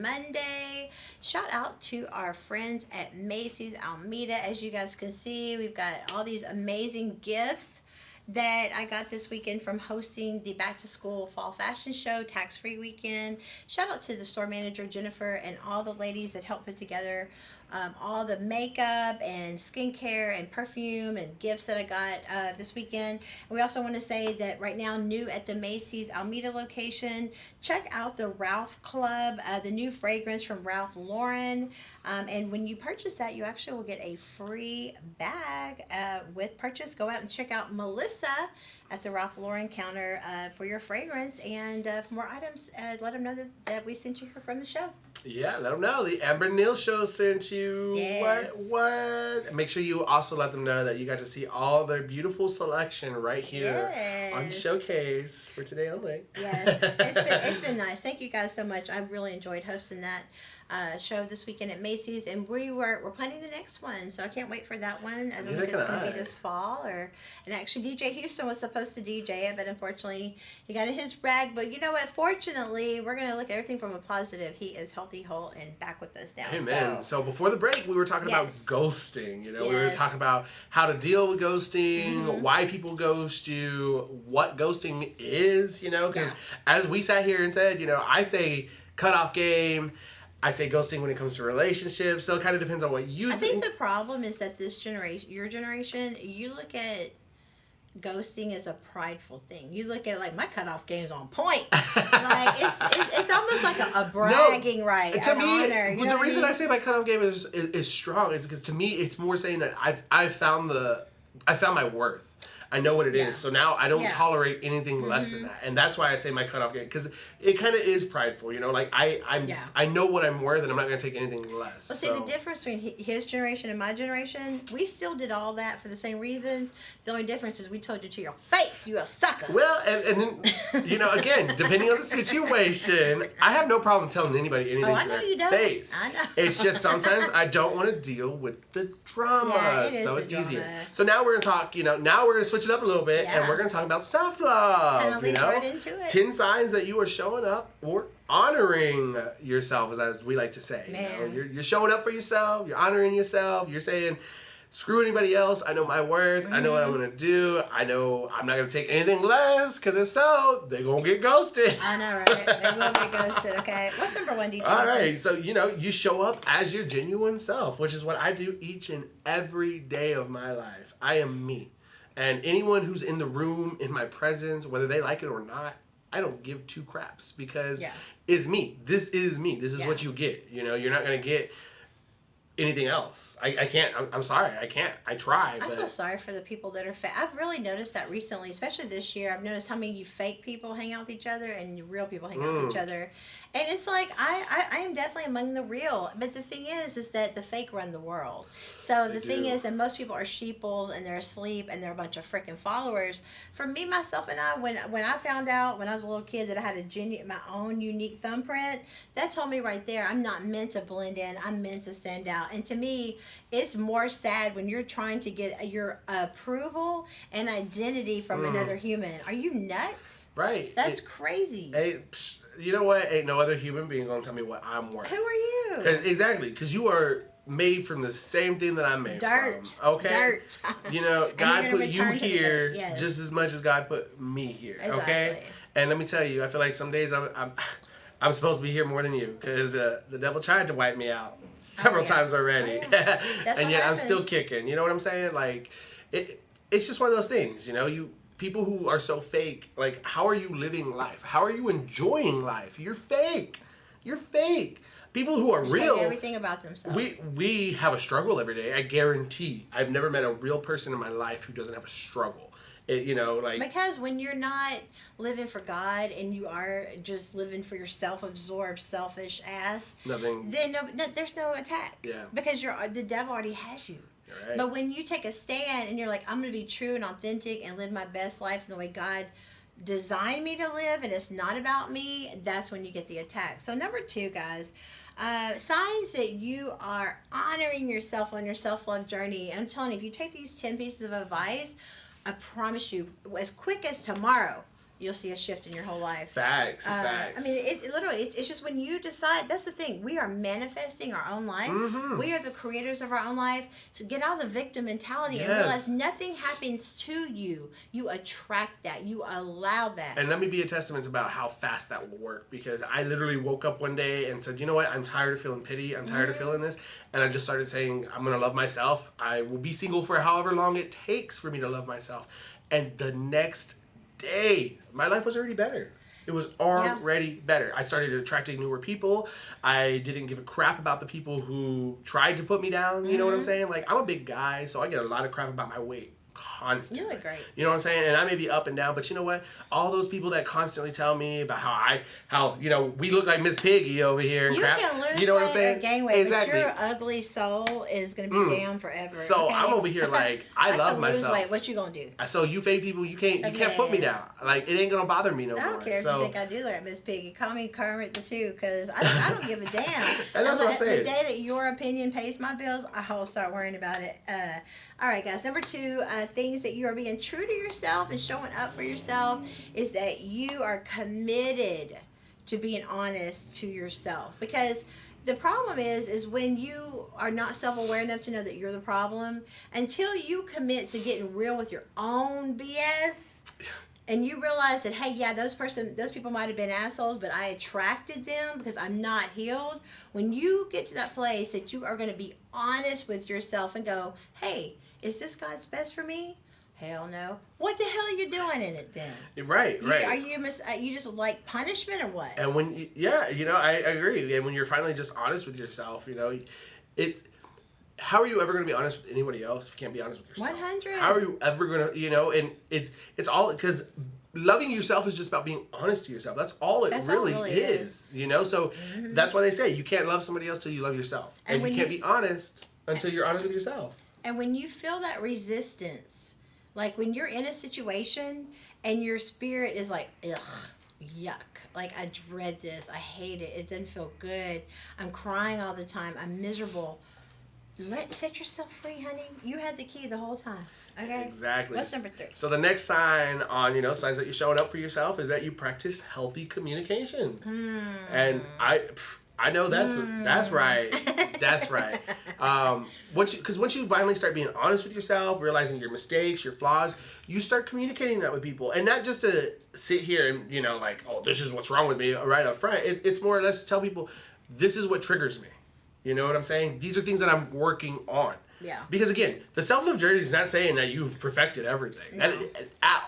B: Monday. Shout out to our friends at Macy's Alameda. As you guys can see, we've got all these amazing gifts that I got this weekend from hosting the back to school fall fashion show, tax-free weekend. Shout out to the store manager, Jennifer, and all the ladies that helped put together all the makeup and skincare and perfume and gifts that I got this weekend. And we also want to say that right now, new at the Macy's Alameda location, check out the Ralph Club, the new fragrance from Ralph Lauren. And when you purchase that, you actually will get a free bag with purchase. Go out and check out Melissa at the Ralph Lauren counter for your fragrance. And for more items, let them know that we sent you here from the show.
C: Yeah, let them know. The Amber Neal Show sent you.
B: Yes.
C: What? Make sure you also let them know that you got to see all their beautiful selection right here on the showcase for today only.
B: Yes, it's been nice. Thank you guys so much. I really enjoyed hosting that show this weekend at Macy's, and we're planning the next one, so I can't wait for that one. I don't know if it's going to be this fall and actually DJ Houston was supposed to DJ it, but unfortunately he got in his bag. But you know what? Fortunately, we're going to look at everything from a positive. He is healthy, whole, and back with us now.
C: Amen. So before the break, we were talking about ghosting. You know, we were talking about how to deal with ghosting, why people ghost you, what ghosting is. You know, because as we sat here and said, you know, I say cutoff game. I say ghosting when it comes to relationships, so it kind of depends on what you think.
B: I think the problem is that this generation, your generation, you look at ghosting as a prideful thing. You look at it like, my cutoff game's on point. Like it's almost like a bragging right,
C: to
B: an
C: me,
B: honor. You know
C: the reason
B: I mean?
C: I say my cutoff game is strong is because to me it's more saying that I found my worth. I know what it is. So now I don't tolerate anything less than that. And that's why I say my cutoff game. Because it kind of is prideful, you know? Like, I know what I'm worth, and I'm not going to take anything less.
B: Well, see, the difference between his generation and my generation, we still did all that for the same reasons. The only difference is we told you to your face, you a sucker.
C: Well, and then, you know, again, depending on the situation, I have no problem telling anybody anything to their face.
B: I know.
C: It's just sometimes I don't want to deal with the drama.
B: Yeah, it is
C: so it's
B: the drama.
C: easier. So now we're going to talk, you know, now we're going to switch it up a little bit, and we're going to talk about self-love.
B: And I'll lead right into it.
C: 10 signs that you are showing up or honoring yourself, as we like to say.
B: Man.
C: You know, you're showing up for yourself. You're honoring yourself. You're saying, screw anybody else. I know my worth. I know what I'm going to do. I know I'm not going to take anything less, because if so, they're going to get ghosted.
B: I know, right? They will get ghosted, okay? What's number one, DJ?
C: All right. So, you know, you show up as your genuine self, which is what I do each and every day of my life. I am me. And anyone who's in the room, in my presence, whether they like it or not, I don't give two craps, because it's me. This is me. This is what you get. You know, you're not going to get anything else. I can't. I'm sorry. I can't. I try.
B: I feel sorry for the people that are fake. I've really noticed that recently, especially this year. I've noticed how many you fake people hang out with each other and real people hang out with each other. And it's like, I am definitely among the real. But the thing is that the fake run the world. So the thing is that most people are sheeple and they're asleep and they're a bunch of freaking followers. For me, myself, and I, when I found out when I was a little kid that I had my own unique thumbprint, that told me right there, I'm not meant to blend in. I'm meant to stand out. And to me, it's more sad when you're trying to get your approval and identity from another human. Are you nuts?
C: Right.
B: That's crazy.
C: Hey, you know what? Ain't no other human being gonna tell me what I'm worth.
B: Who are you?
C: Exactly. Because you are made from the same thing that I'm made from. Okay?
B: Dirt.
C: You know, God put you here
B: yes.
C: just as much as God put me here.
B: Exactly.
C: Okay? And let me tell you, I feel like some days I'm supposed to be here more than you, because the devil tried to wipe me out several times already. And yet I'm still kicking. You know what I'm saying? Like, it's just one of those things, you know? People who are so fake, like, how are you living life? How are you enjoying life? You're fake. You're fake. People who are real,
B: everything about themselves.
C: We have a struggle every day. I guarantee. I've never met a real person in my life who doesn't have a struggle. You know, like,
B: because when you're not living for God and you are just living for your self-absorbed, selfish ass,
C: nothing.
B: Then there's no attack.
C: Yeah.
B: Because the devil already has you.
C: Right.
B: But when you take a stand and you're like, I'm going to be true and authentic and live my best life in the way God designed me to live, and it's not about me, that's when you get the attack. So number 2, guys, signs that you are honoring yourself on your self-love journey. And I'm telling you, if you take these 10 pieces of advice, I promise you, as quick as tomorrow, you'll see a shift in your whole life.
C: Facts.
B: I mean, it literally, it's just when you decide, that's the thing, we are manifesting our own life.
C: Mm-hmm.
B: We are the creators of our own life. So get out of the victim mentality and realize nothing happens to you. You attract that. You allow that.
C: And let me be a testament about how fast that will work, because I literally woke up one day and said, you know what, I'm tired of feeling pity. I'm tired of feeling this. And I just started saying, I'm going to love myself. I will be single for however long it takes for me to love myself. And the next day, my life was already better. It was already better. I started attracting newer people. I didn't give a crap about the people who tried to put me down. You know what I'm saying? Like, I'm a big guy, so I get a lot of crap about my weight constantly.
B: You look great.
C: You know what I'm saying? And I may be up and down, but you know what? All those people that constantly tell me about how we look like Miss Piggy over here and
B: you
C: crap.
B: Can lose
C: you know what I'm
B: weight
C: saying?
B: Or gain weight,
C: exactly.
B: But your ugly soul is going to be down forever.
C: So
B: okay?
C: I'm over here like I love myself.
B: Lose weight. What you gonna do?
C: So you fake people, you can't put me down. Like, it ain't gonna bother me no more.
B: I don't care if you think I do look like Miss Piggy. Call me Kermit the Two, because I don't give a damn.
C: And that's what I'm saying.
B: The day that your opinion pays my bills, I'll start worrying about it. All right, guys. Number 2, things that you are being true to yourself and showing up for yourself is that you are committed to being honest to yourself. Because the problem is when you are not self-aware enough to know that you're the problem, until you commit to getting real with your own BS, and you realize that, hey, yeah, those people might have been assholes, but I attracted them because I'm not healed. When you get to that place that you are going to be honest with yourself and go, hey, is this God's best for me? Hell no. What the hell are you doing in it then?
C: Right.
B: Are you just like punishment or what?
C: And when I agree. And when you're finally just honest with yourself, it's how are you ever going to be honest with anybody else if you can't be honest with yourself?
B: 100.
C: How are you ever going to, and it's all because loving yourself is just about being honest to yourself. That's all it really is. So that's why they say you can't love somebody else till you love yourself. And you can't be honest until you're honest with yourself.
B: And when you feel that resistance, like when you're in a situation and your spirit is like, ugh, yuck. Like, I dread this. I hate it. It doesn't feel good. I'm crying all the time. I'm miserable. Set yourself free, honey. You had the key the whole time. Okay?
C: Exactly.
B: What's number 3?
C: So the next sign on, signs that you're showing up for yourself is that you practice healthy communications. And I know that's right. That's right. Once you finally start being honest with yourself, realizing your mistakes, your flaws, you start communicating that with people. And not just to sit here and, like, oh, this is what's wrong with me right up front. It's more or less to tell people, this is what triggers me. You know what I'm saying? These are things that I'm working on.
B: Yeah.
C: Because again, the self-love journey is not saying that you've perfected everything at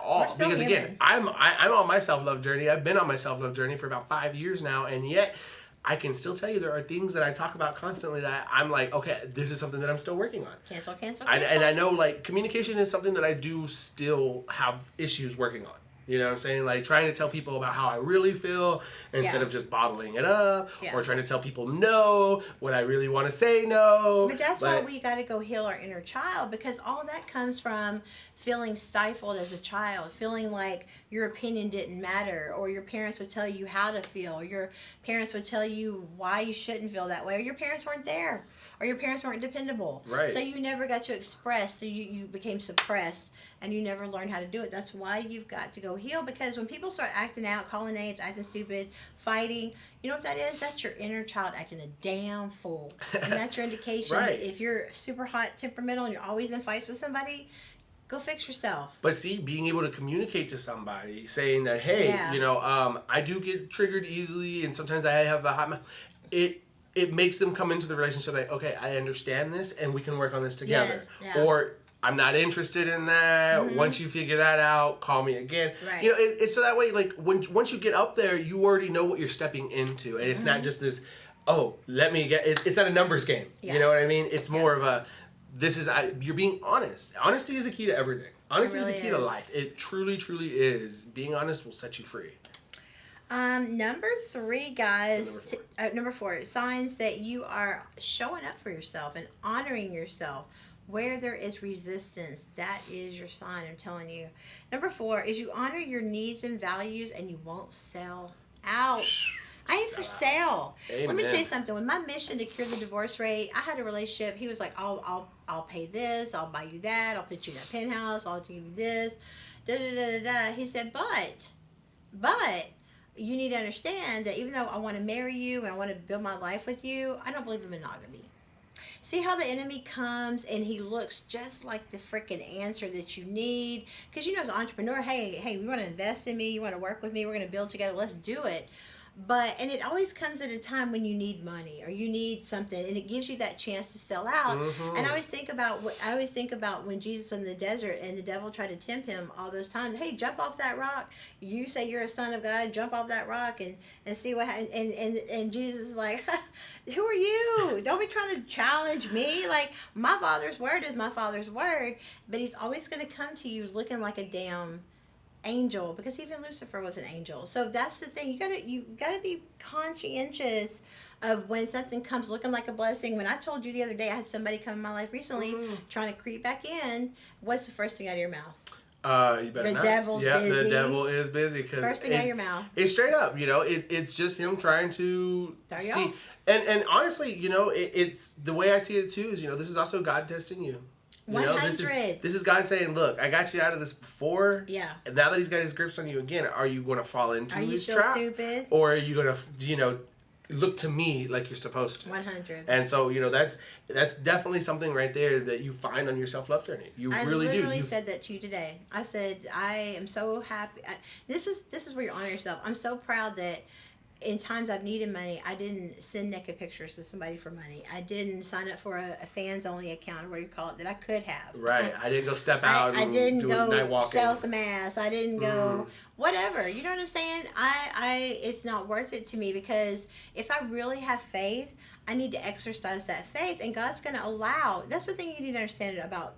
C: all. Because again, I'm on my self-love journey. I've been on my self-love journey for about 5 years now, and yet I can still tell you there are things that I talk about constantly that I'm like, okay, this is something that I'm still working on.
B: Cancel.
C: And I know, like, communication is something that I do still have issues working on. You know what I'm saying? Like, trying to tell people about how I really feel instead of just bottling it up, or trying to tell people no when I really want to say no.
B: But that's why we got to go heal our inner child, because all that comes from feeling stifled as a child, feeling like your opinion didn't matter, or your parents would tell you how to feel, or your parents would tell you why you shouldn't feel that way, or your parents weren't there, or your parents weren't dependable.
C: Right.
B: So you never got to express, so you became suppressed, and you never learned how to do it. That's why you've got to go heal, because when people start acting out, calling names, acting stupid, fighting, you know what that is? That's your inner child acting a damn fool. And that's your indication.
C: Right.
B: If you're super hot temperamental and you're always in fights with somebody, go fix yourself.
C: But see, being able to communicate to somebody, saying that, hey, I do get triggered easily, and sometimes I have a hot mouth. It makes them come into the relationship like, okay, I understand this, and we can work on this together.
B: Yes, yeah.
C: Or, I'm not interested in that. Mm-hmm. Once you figure that out, call me again.
B: Right.
C: It's so that way, like, once you get up there, you already know what you're stepping into. And it's not just this, it's not a numbers game. Yeah. You know what I mean? It's more of a, you're being honest. Honesty is the key to everything. Honesty really is the key to life. It truly, truly is. Being honest will set you free.
B: Number 3, guys. Number 4, signs that you are showing up for yourself and honoring yourself. Where there is resistance, that is your sign, I'm telling you. Number 4 is you honor your needs and values, and you won't sell out. I ain't for sale.
C: Amen.
B: Let me tell you something. With my mission to cure the divorce rate, I had a relationship. He was like, I'll pay this, I'll buy you that, I'll put you in a penthouse, I'll give you this, da da da da da. He said, but But you need to understand that even though I want to marry you and I want to build my life with you, I don't believe in monogamy. See how the enemy comes and he looks just like the freaking answer that you need? Because you know, as an entrepreneur, hey, you want to invest in me, you want to work with me, we're going to build together, let's do it. And it always comes at a time when you need money or you need something, and it gives you that chance to sell out. And I always think about when Jesus was in the desert and the devil tried to tempt him all those times. Hey, jump off that rock. You say you're a son of God. Jump off that rock and see what happens. And Jesus is like, who are you? Don't be trying to challenge me. Like, my Father's word is my Father's word, but He's always going to come to you looking like a damn angel, because even Lucifer was an angel. So that's the thing. You gotta be conscientious of when something comes looking like a blessing. When I told you the other day I had somebody come in my life recently trying to creep back in, what's the first thing out of your mouth?
C: You better
B: The
C: not.
B: devil's busy.
C: The devil is busy.
B: First thing out of your mouth.
C: It's straight up, it's just him trying to
B: Throw you
C: see.
B: off.
C: And honestly, it's the way I see it too is, this is also God testing you.
B: 100.
C: This is God saying, look, I got you out of this before.
B: Yeah.
C: And now that He's got His grips on you again, are you going to fall into His trap?
B: Are you still stupid?
C: Or are you going to, look to me like you're supposed to?
B: 100.
C: And so, that's definitely something right there that you find on your self-love journey. You really do.
B: I literally said that to you today. I said, I am so happy. This is where you honor yourself. I'm so proud that in times I've needed money, I didn't send naked pictures to somebody for money. I didn't sign up for a fans only account, or what do you call it, that I could have.
C: Right. I didn't go step out
B: I
C: and
B: didn't
C: do
B: go
C: night walking.
B: sell some ass. I didn't go whatever. You know what I'm saying? It's not worth it to me, because if I really have faith, I need to exercise that faith, and God's going to allow. That's the thing you need to understand about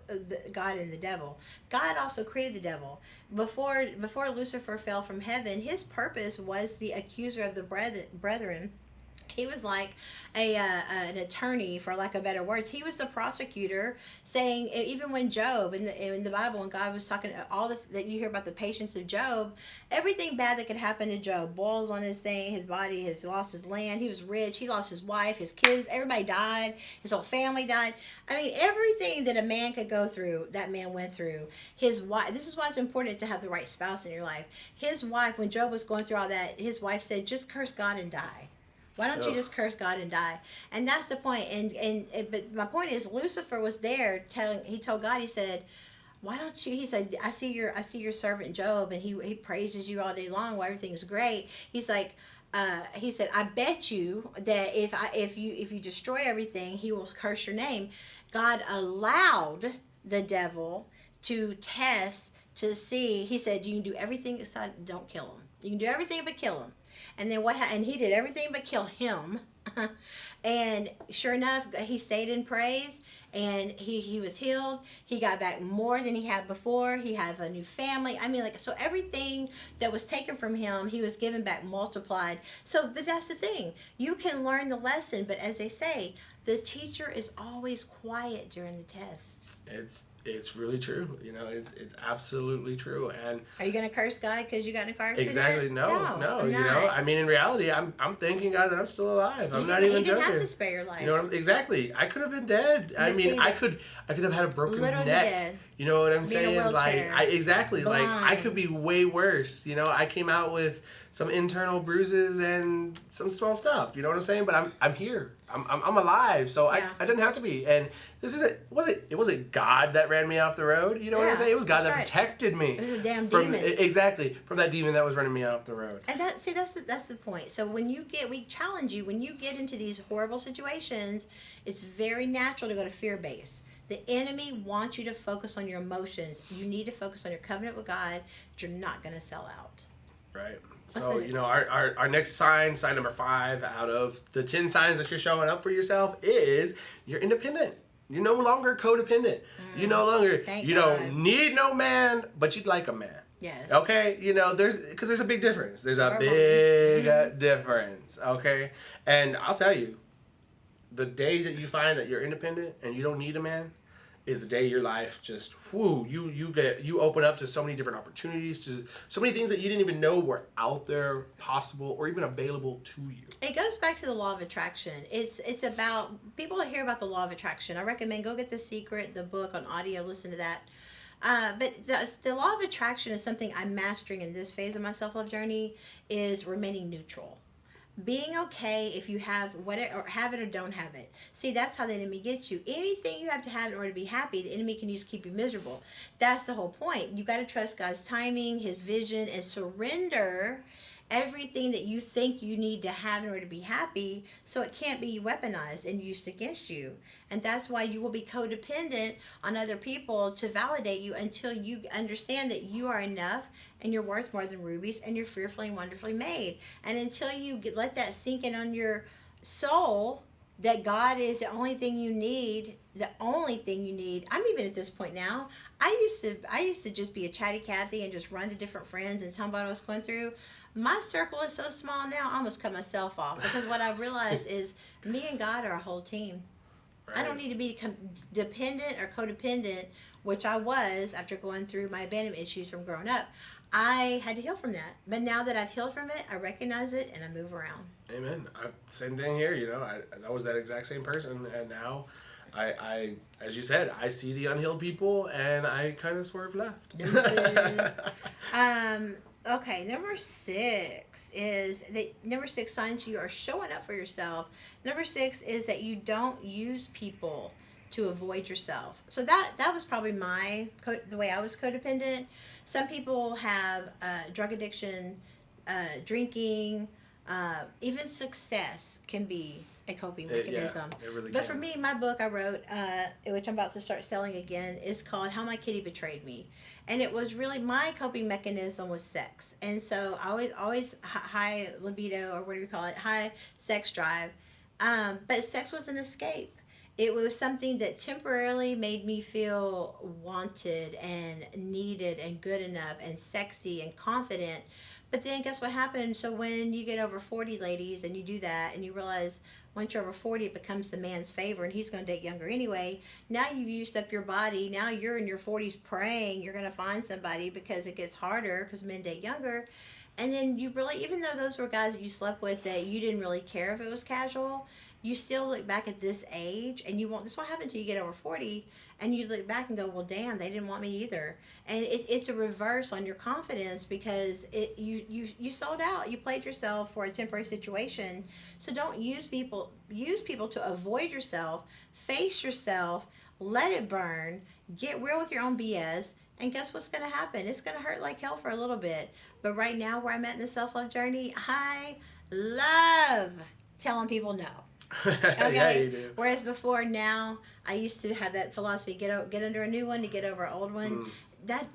B: God and the devil. God also created the devil. Before Lucifer fell from heaven, his purpose was the accuser of the brethren. He was like an attorney, for lack of better words. He was the prosecutor, saying, even when Job in the Bible, when God was talking that you hear about the patience of Job, everything bad that could happen to Job, boils on his thing, his body, has lost his land, he was rich, he lost his wife, his kids, everybody died, his whole family died. I mean, everything that a man could go through, that man went through. His wife. This is why it's important to have the right spouse in your life. His wife, when Job was going through all that, his wife said, "Just curse God and die." Why don't you just curse God and die? And that's the point. But my point is, Lucifer was there he told God, he said, why don't you, he said, I see your servant Job, and he praises you all day long while everything's great. He's like, he said, I bet you that if you destroy everything, he will curse your name. God allowed the devil to test, to see. He said, you can do everything except don't kill him. You can do everything but kill him. And then and he did everything but kill him. And sure enough, he stayed in praise, and he was healed. He got back more than he had before. He had a new family. I mean, so everything that was taken from him, he was given back multiplied. But that's the thing. You can learn the lesson, but as they say, the teacher is always quiet during the test.
C: It's really true. It's absolutely true. And
B: are you gonna curse God because you got in a car accident?
C: Exactly. No.
B: I'm not.
C: I mean, in reality, I'm thanking God that I'm still alive. I'm not even joking.
B: He didn't have to spare your life.
C: Exactly. I could have been dead. I mean, I could have had a broken neck.
B: Dead.
C: You know what I'm saying?
B: Blind.
C: I could be way worse. I came out with some internal bruises and some small stuff. You know what I'm saying? But I'm here. I'm alive. So I didn't have to be. And this isn't. It wasn't God that ran me off the road. You know what I'm saying? It was God that protected me.
B: It was a damn demon.
C: From that demon that was running me off the road.
B: And that's the point. So we challenge you, when you get into these horrible situations, it's very natural to go to fear base. The enemy wants you to focus on your emotions. You need to focus on your covenant with God. You're not going to sell out.
C: Right. So, our next sign number 5 out of the 10 signs that you're showing up for yourself is you're independent. You're no longer codependent. You no longer, don't need no man, but you'd like a man.
B: Yes.
C: Okay? There's a big difference. There's a big difference. Okay? And I'll tell you, the day that you find that you're independent and you don't need a man is the day your life just, you open up to so many different opportunities, to so many things that you didn't even know were out there, possible, or even available to you.
B: It goes back to the law of attraction. It's about, people hear about the law of attraction. I recommend go get The Secret, the book on audio, listen to that. But the law of attraction is something I'm mastering in this phase of my self-love journey, is remaining neutral. Being okay if you have whatever, or have it or don't have it. See, that's how the enemy gets you. Anything you have to have in order to be happy, the enemy can use to keep you miserable. That's the whole point. You got to trust God's timing, his vision, and surrender everything that you think you need to have in order to be happy, so it can't be weaponized and used against you. And that's why you will be codependent on other people to validate you until you understand that you are enough and you're worth more than rubies and you're fearfully and wonderfully made. And until you let that sink in on your soul, that God is the only thing you need, the only thing you need. I'm even at this point now. I used to just be a chatty Cathy and just run to different friends and tell them what I was going through. My circle is so small now, I almost cut myself off, because what I realized is me and God are a whole team. Right. I don't need to be dependent or codependent, which I was after going through my abandonment issues from growing up. I had to heal from that. But now that I've healed from it, I recognize it and I move around.
C: Amen. Same thing here, I was that exact same person, and now I as you said, I see the unhealed people and I kind of swerve left.
B: Okay, number 6 is that number 6 signs you are showing up for yourself. Number 6 is that you don't use people to avoid yourself. So that was probably the way I was codependent. Some people have drug addiction, drinking, even success can be a coping mechanism.
C: Yeah, it really
B: but
C: can.
B: For me, my book I wrote, which I'm about to start selling again, is called How My Kitty Betrayed Me. And it was really, my coping mechanism was sex. And so I always high libido, or whatever you call it, high sex drive. But sex was an escape. It was something that temporarily made me feel wanted and needed and good enough and sexy and confident. But then guess what happened? So when you get over 40, ladies, and you do that and you realize once you're over 40, it becomes the man's favor and he's going to date younger anyway. Now you've used up your body. Now you're in your 40s praying you're going to find somebody, because it gets harder because men date younger. And then you really, even though those were guys that you slept with that you didn't really care if it was casual, you still look back at this age, and this won't happen until you get over 40, and you look back and go, well, damn, they didn't want me either. And it's a reverse on your confidence, because you sold out. You played yourself for a temporary situation. So don't use people to avoid yourself. Face yourself. Let it burn. Get real with your own BS. And guess what's going to happen? It's going to hurt like hell for a little bit. But right now, where I'm at in the self-love journey, I love telling people no. Okay.
C: Yeah, you do.
B: Whereas before, now I used to have that philosophy: get under a new one to get over an old one. That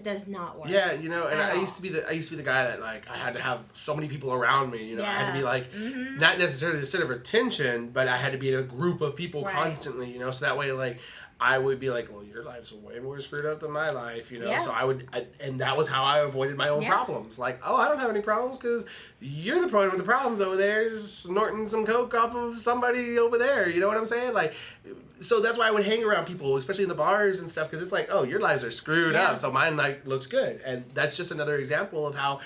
B: does not work.
C: Yeah, and I used to be the guy that, like, I had to have so many people around me. I had to be like, not necessarily the center of attention, but I had to be in a group of people constantly. So that way, like, I would be like, well, your life's way more screwed up than my life,
B: Yeah.
C: So and that was how I avoided my own problems. Like, oh, I don't have any problems because you're the one with the problems over there, snorting some coke off of somebody over there. You know what I'm saying? Like, so that's why I would hang around people, especially in the bars and stuff, because it's like, oh, your lives are screwed up, so mine, like, looks good. And that's just another example of how,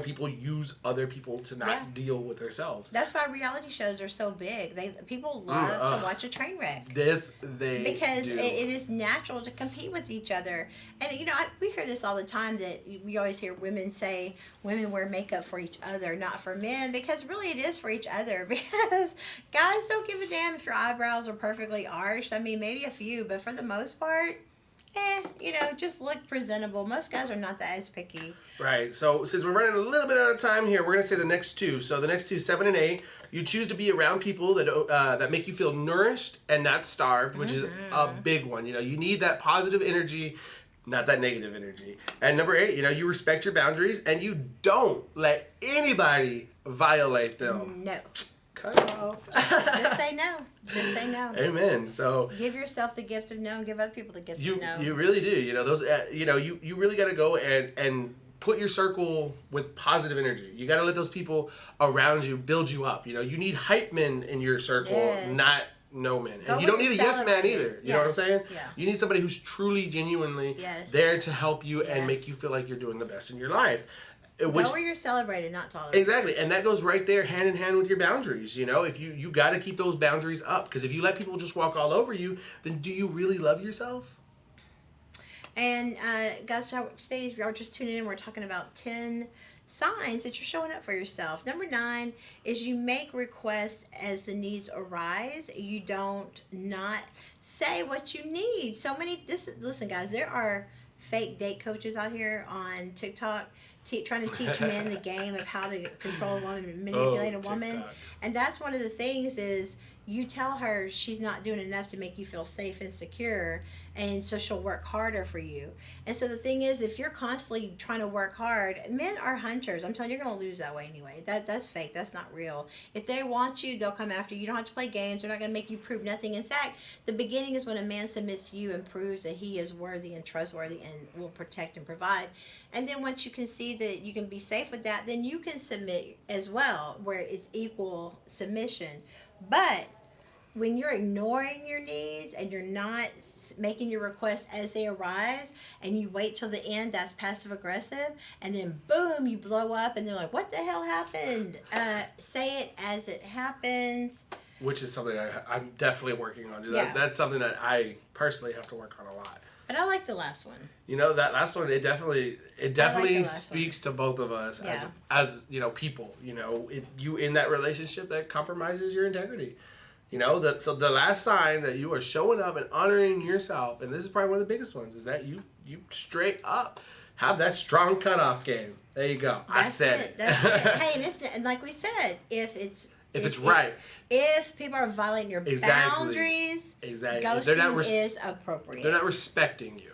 C: people use other people to not deal with themselves.
B: That's why reality shows are so big. People love to watch a train wreck.
C: Because
B: it is natural to compete with each other. And, we hear this all the time, that we always hear women say women wear makeup for each other, not for men, because really it is for each other. Because guys don't give a damn if your eyebrows are perfectly arched. I mean, maybe a few, but for the most part, just look presentable. Most guys are not that as picky.
C: Right. So since we're running a little bit out of time here, we're going to say the next two. So the next two, 7 and 8, you choose to be around people that make you feel nourished and not starved, which is a big one. You need that positive energy, not that negative energy. And number 8, you respect your boundaries and you don't let anybody violate them.
B: No.
C: Cut it off.
B: Just say no. Just say no.
C: Amen. So
B: give yourself the gift of no, and give other people the gift of no.
C: You really do. Those. You really got to go and put your circle with positive energy. You got to let those people around you build you up. You need hype men in your circle, not no men. And you don't need a yes man either. You know what I'm saying?
B: Yeah.
C: You need somebody who's truly, genuinely there to help you and make you feel like you're doing the best in your life.
B: Go where you're celebrated, not tolerated.
C: Exactly, and that goes right there hand in hand with your boundaries. If you got to keep those boundaries up, because if you let people just walk all over you, then do you really love yourself?
B: And guys, today, if y'all just tuning in, we're talking about 10 signs that you're showing up for yourself. Number 9 is you make requests as the needs arise. You don't not say what you need. Listen, guys, there are fake date coaches out here on TikTok trying to teach men the game of how to control a woman and manipulate a woman.
C: TikTok.
B: And that's one of the things is you tell her she's not doing enough to make you feel safe and secure, and so she'll work harder for you. And so the thing is, if you're constantly trying to work hard, men are hunters. I'm telling you, you're going to lose that way anyway. That's fake. That's not real. If they want you, they'll come after you. You don't have to play games. They're not going to make you prove nothing. In fact, the beginning is when a man submits to you and proves that he is worthy and trustworthy and will protect and provide. And then once you can see that you can be safe with that, then you can submit as well, where it's equal submission. But when you're ignoring your needs and you're not making your requests as they arise and you wait till the end, that's passive aggressive, and then boom, you blow up and they're like, what the hell happened? Say it as it happens.
C: Which is something I'm definitely working on.
B: Yeah.
C: That's something that I personally have to work on a lot.
B: But I like the last one.
C: You know, that last one, it definitely speaks to both of us as people. You know, you in that relationship that compromises your integrity. You know, so the last sign that you are showing up and honoring yourself, and this is probably one of the biggest ones, is that you straight up have that strong cutoff game. There you go. I said it.
B: That's it. Hey, and like we said, if it's
C: right.
B: If people are violating your boundaries, ghosting is appropriate.
C: They're not respecting you.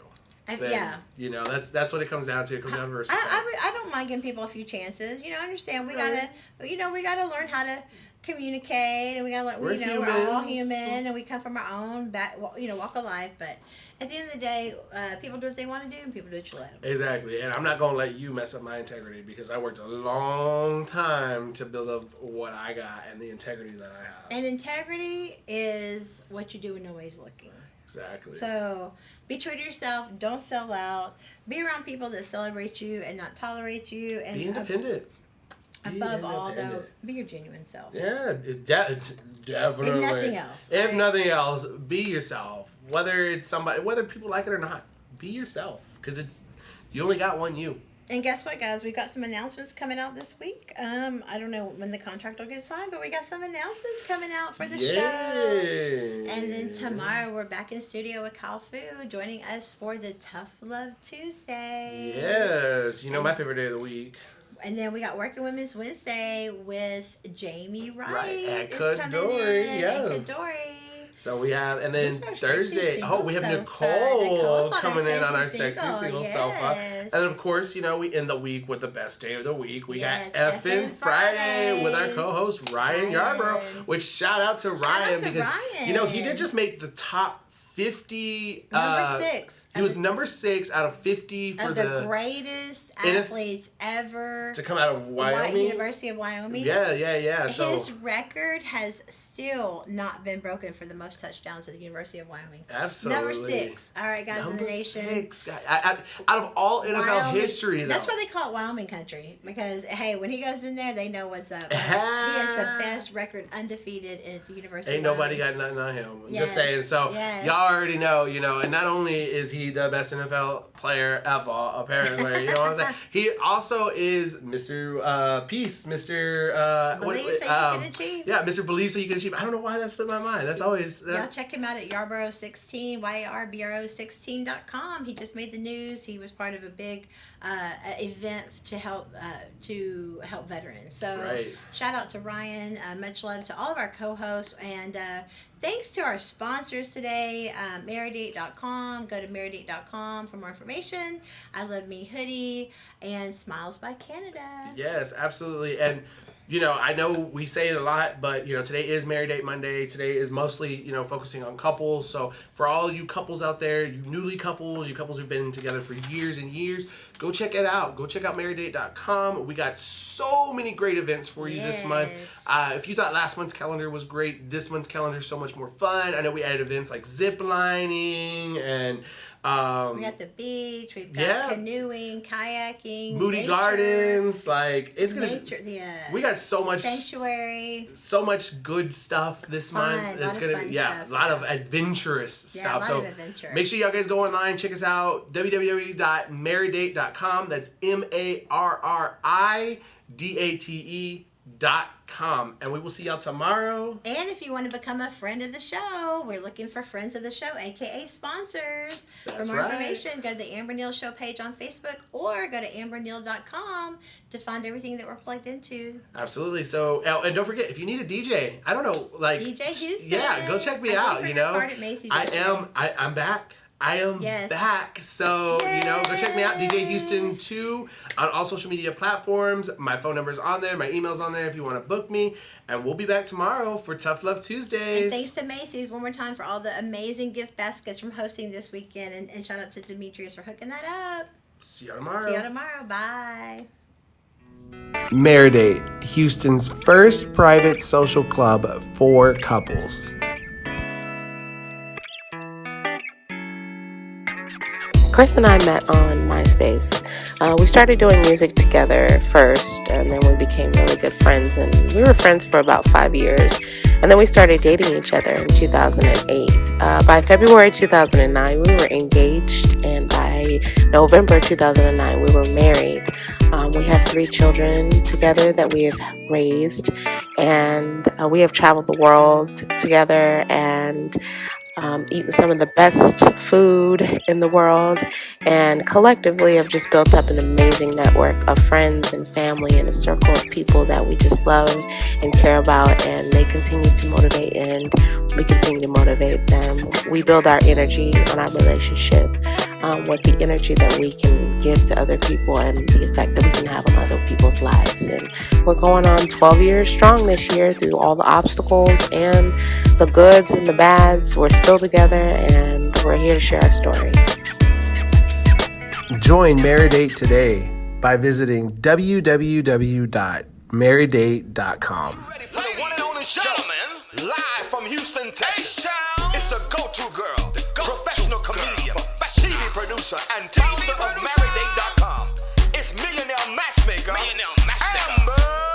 B: Yeah.
C: You know, that's what it comes down to. It comes down to respect.
B: I don't mind giving people a few chances. You know, understand we gotta learn how to communicate, and we gotta learn. We're all human, and we come from our own walk of life. But at the end of the day, people do what they want to do, and people do what you let them.
C: Exactly, and I'm not gonna let you mess up my integrity because I worked a long time to build up what I got and the integrity that I have.
B: And integrity is what you do when nobody's looking.
C: Exactly.
B: So be true to yourself. Don't sell out. Be around people that celebrate you and not tolerate you. And
C: be independent.
B: Above all, though, be your genuine self.
C: Yeah, it's definitely.
B: If nothing else.
C: If nothing else, be yourself. Whether people like it or not, be yourself. Because you only got one you.
B: And guess what, guys? We've got some announcements coming out this week. I don't know when the contract will get signed, but we got some announcements coming out for the show. And then tomorrow we're back in studio with Kyle Fu joining us for the Tough Love Tuesday.
C: Yes, my favorite day of the week.
B: And then we got Working Women's Wednesday with Jamie Wright.
C: At Kadori, yeah.
B: At Kadori.
C: So we have, and then Thursday, we have Nicole coming in on our sexy single sofa. And then, of course, we end the week with the best day of the week. We got Effin' Friday with our co-host Ryan Yarbrough, which shout out to Ryan because, he did just make the top 50.
B: Number 6.
C: He was number 6 out of 50 for
B: the greatest athletes ever
C: to come out of Wyoming.
B: University of Wyoming.
C: Yeah.
B: His record has still not been broken for the most touchdowns at the University of Wyoming.
C: Absolutely.
B: Number 6. All right, guys in the nation.
C: 6, guys. Out of all NFL
B: Wyoming,
C: history, though.
B: That's why they call it Wyoming country. Because, hey, when he goes in there, they know what's up. He has the best record undefeated at the University
C: Ain't
B: of Wyoming.
C: Nobody got nothing on him. I'm just saying. So, y'all already know, and not only is he the best NFL player ever, apparently, you know what I'm saying? He also is Mr. Peace, Mr.
B: Believe so you can achieve.
C: Yeah, Mr. Believe so you can achieve. I don't know why that slipped my mind. That's always...
B: Y'all check him out at Yarbrough16, YARBRO16.com. He just made the news. He was part of a big event to help veterans. So shout out to Ryan. Much love to all of our co-hosts. And thanks to our sponsors today, Marridate.com. Go to Marridate.com for more information. I Love Me hoodie and Smiles by Canada.
C: Yes, absolutely. And I know we say it a lot, but today is Marridate Monday. Today is mostly focusing on couples. So for all you couples out there, you newly couples, you couples who've been together for years and years, go check it out. Go check out Marridate.com. We got so many great events for you this month. If you thought last month's calendar was great, this month's calendar is so much more fun. I know we added events like zip lining and
B: We got the beach. We've got canoeing, kayaking,
C: Moody
B: nature,
C: Gardens. Like it's gonna.
B: Nature.
C: We got so much
B: sanctuary.
C: So much good stuff this month. It's gonna be a lot of adventurous stuff.
B: So adventure.
C: Make sure y'all guys go online, check us out. www.marridate.com. That's MARRIDATE.com. And we will see y'all tomorrow.
B: And if you want to become a friend of the show, we're looking for friends of the show, aka sponsors. For more information, go to the Amber Neal Show page on Facebook or go to amberneal.com to find everything that we're plugged into.
C: Absolutely. So, and don't forget, if you need a DJ, I don't know, like
B: DJ Houston.
C: Yeah, go check me out. You know, I'm back. I am back. So, go check me out, DJ Houston 2 on all social media platforms. My phone number's on there. My email's on there if you want to book me. And we'll be back tomorrow for Tough Love Tuesdays.
B: And thanks to Macy's one more time for all the amazing gift baskets from hosting this weekend. And shout out to Demetrius for hooking that up.
C: See y'all tomorrow.
B: See y'all tomorrow. Bye.
C: Marridate, Houston's first private social club for couples.
M: Chris and I met on MySpace. We started doing music together first, and then we became really good friends, and we were friends for about 5 years. And then we started dating each other in 2008. By February 2009, we were engaged, and by November 2009, we were married. We have 3 children together that we have raised, and we have traveled the world together and eaten some of the best food in the world, and collectively have just built up an amazing network of friends and family and a circle of people that we just love and care about, and they continue to motivate and we continue to motivate them. We build our energy on our relationship with the energy that we can give to other people and the effect that we can have on other people's lives. And we're going on 12 years strong this year through all the obstacles and the goods and the bads. We're still together and we're here to share our story.
C: Join Marridate today by visiting www.marridate.com.
A: Ready for the one and only gentlemen, live from Houston, Texas. It's the go-to girl, professional comedian, TV producer, and founder of Marridate.com. It's millionaire matchmaker, Amber.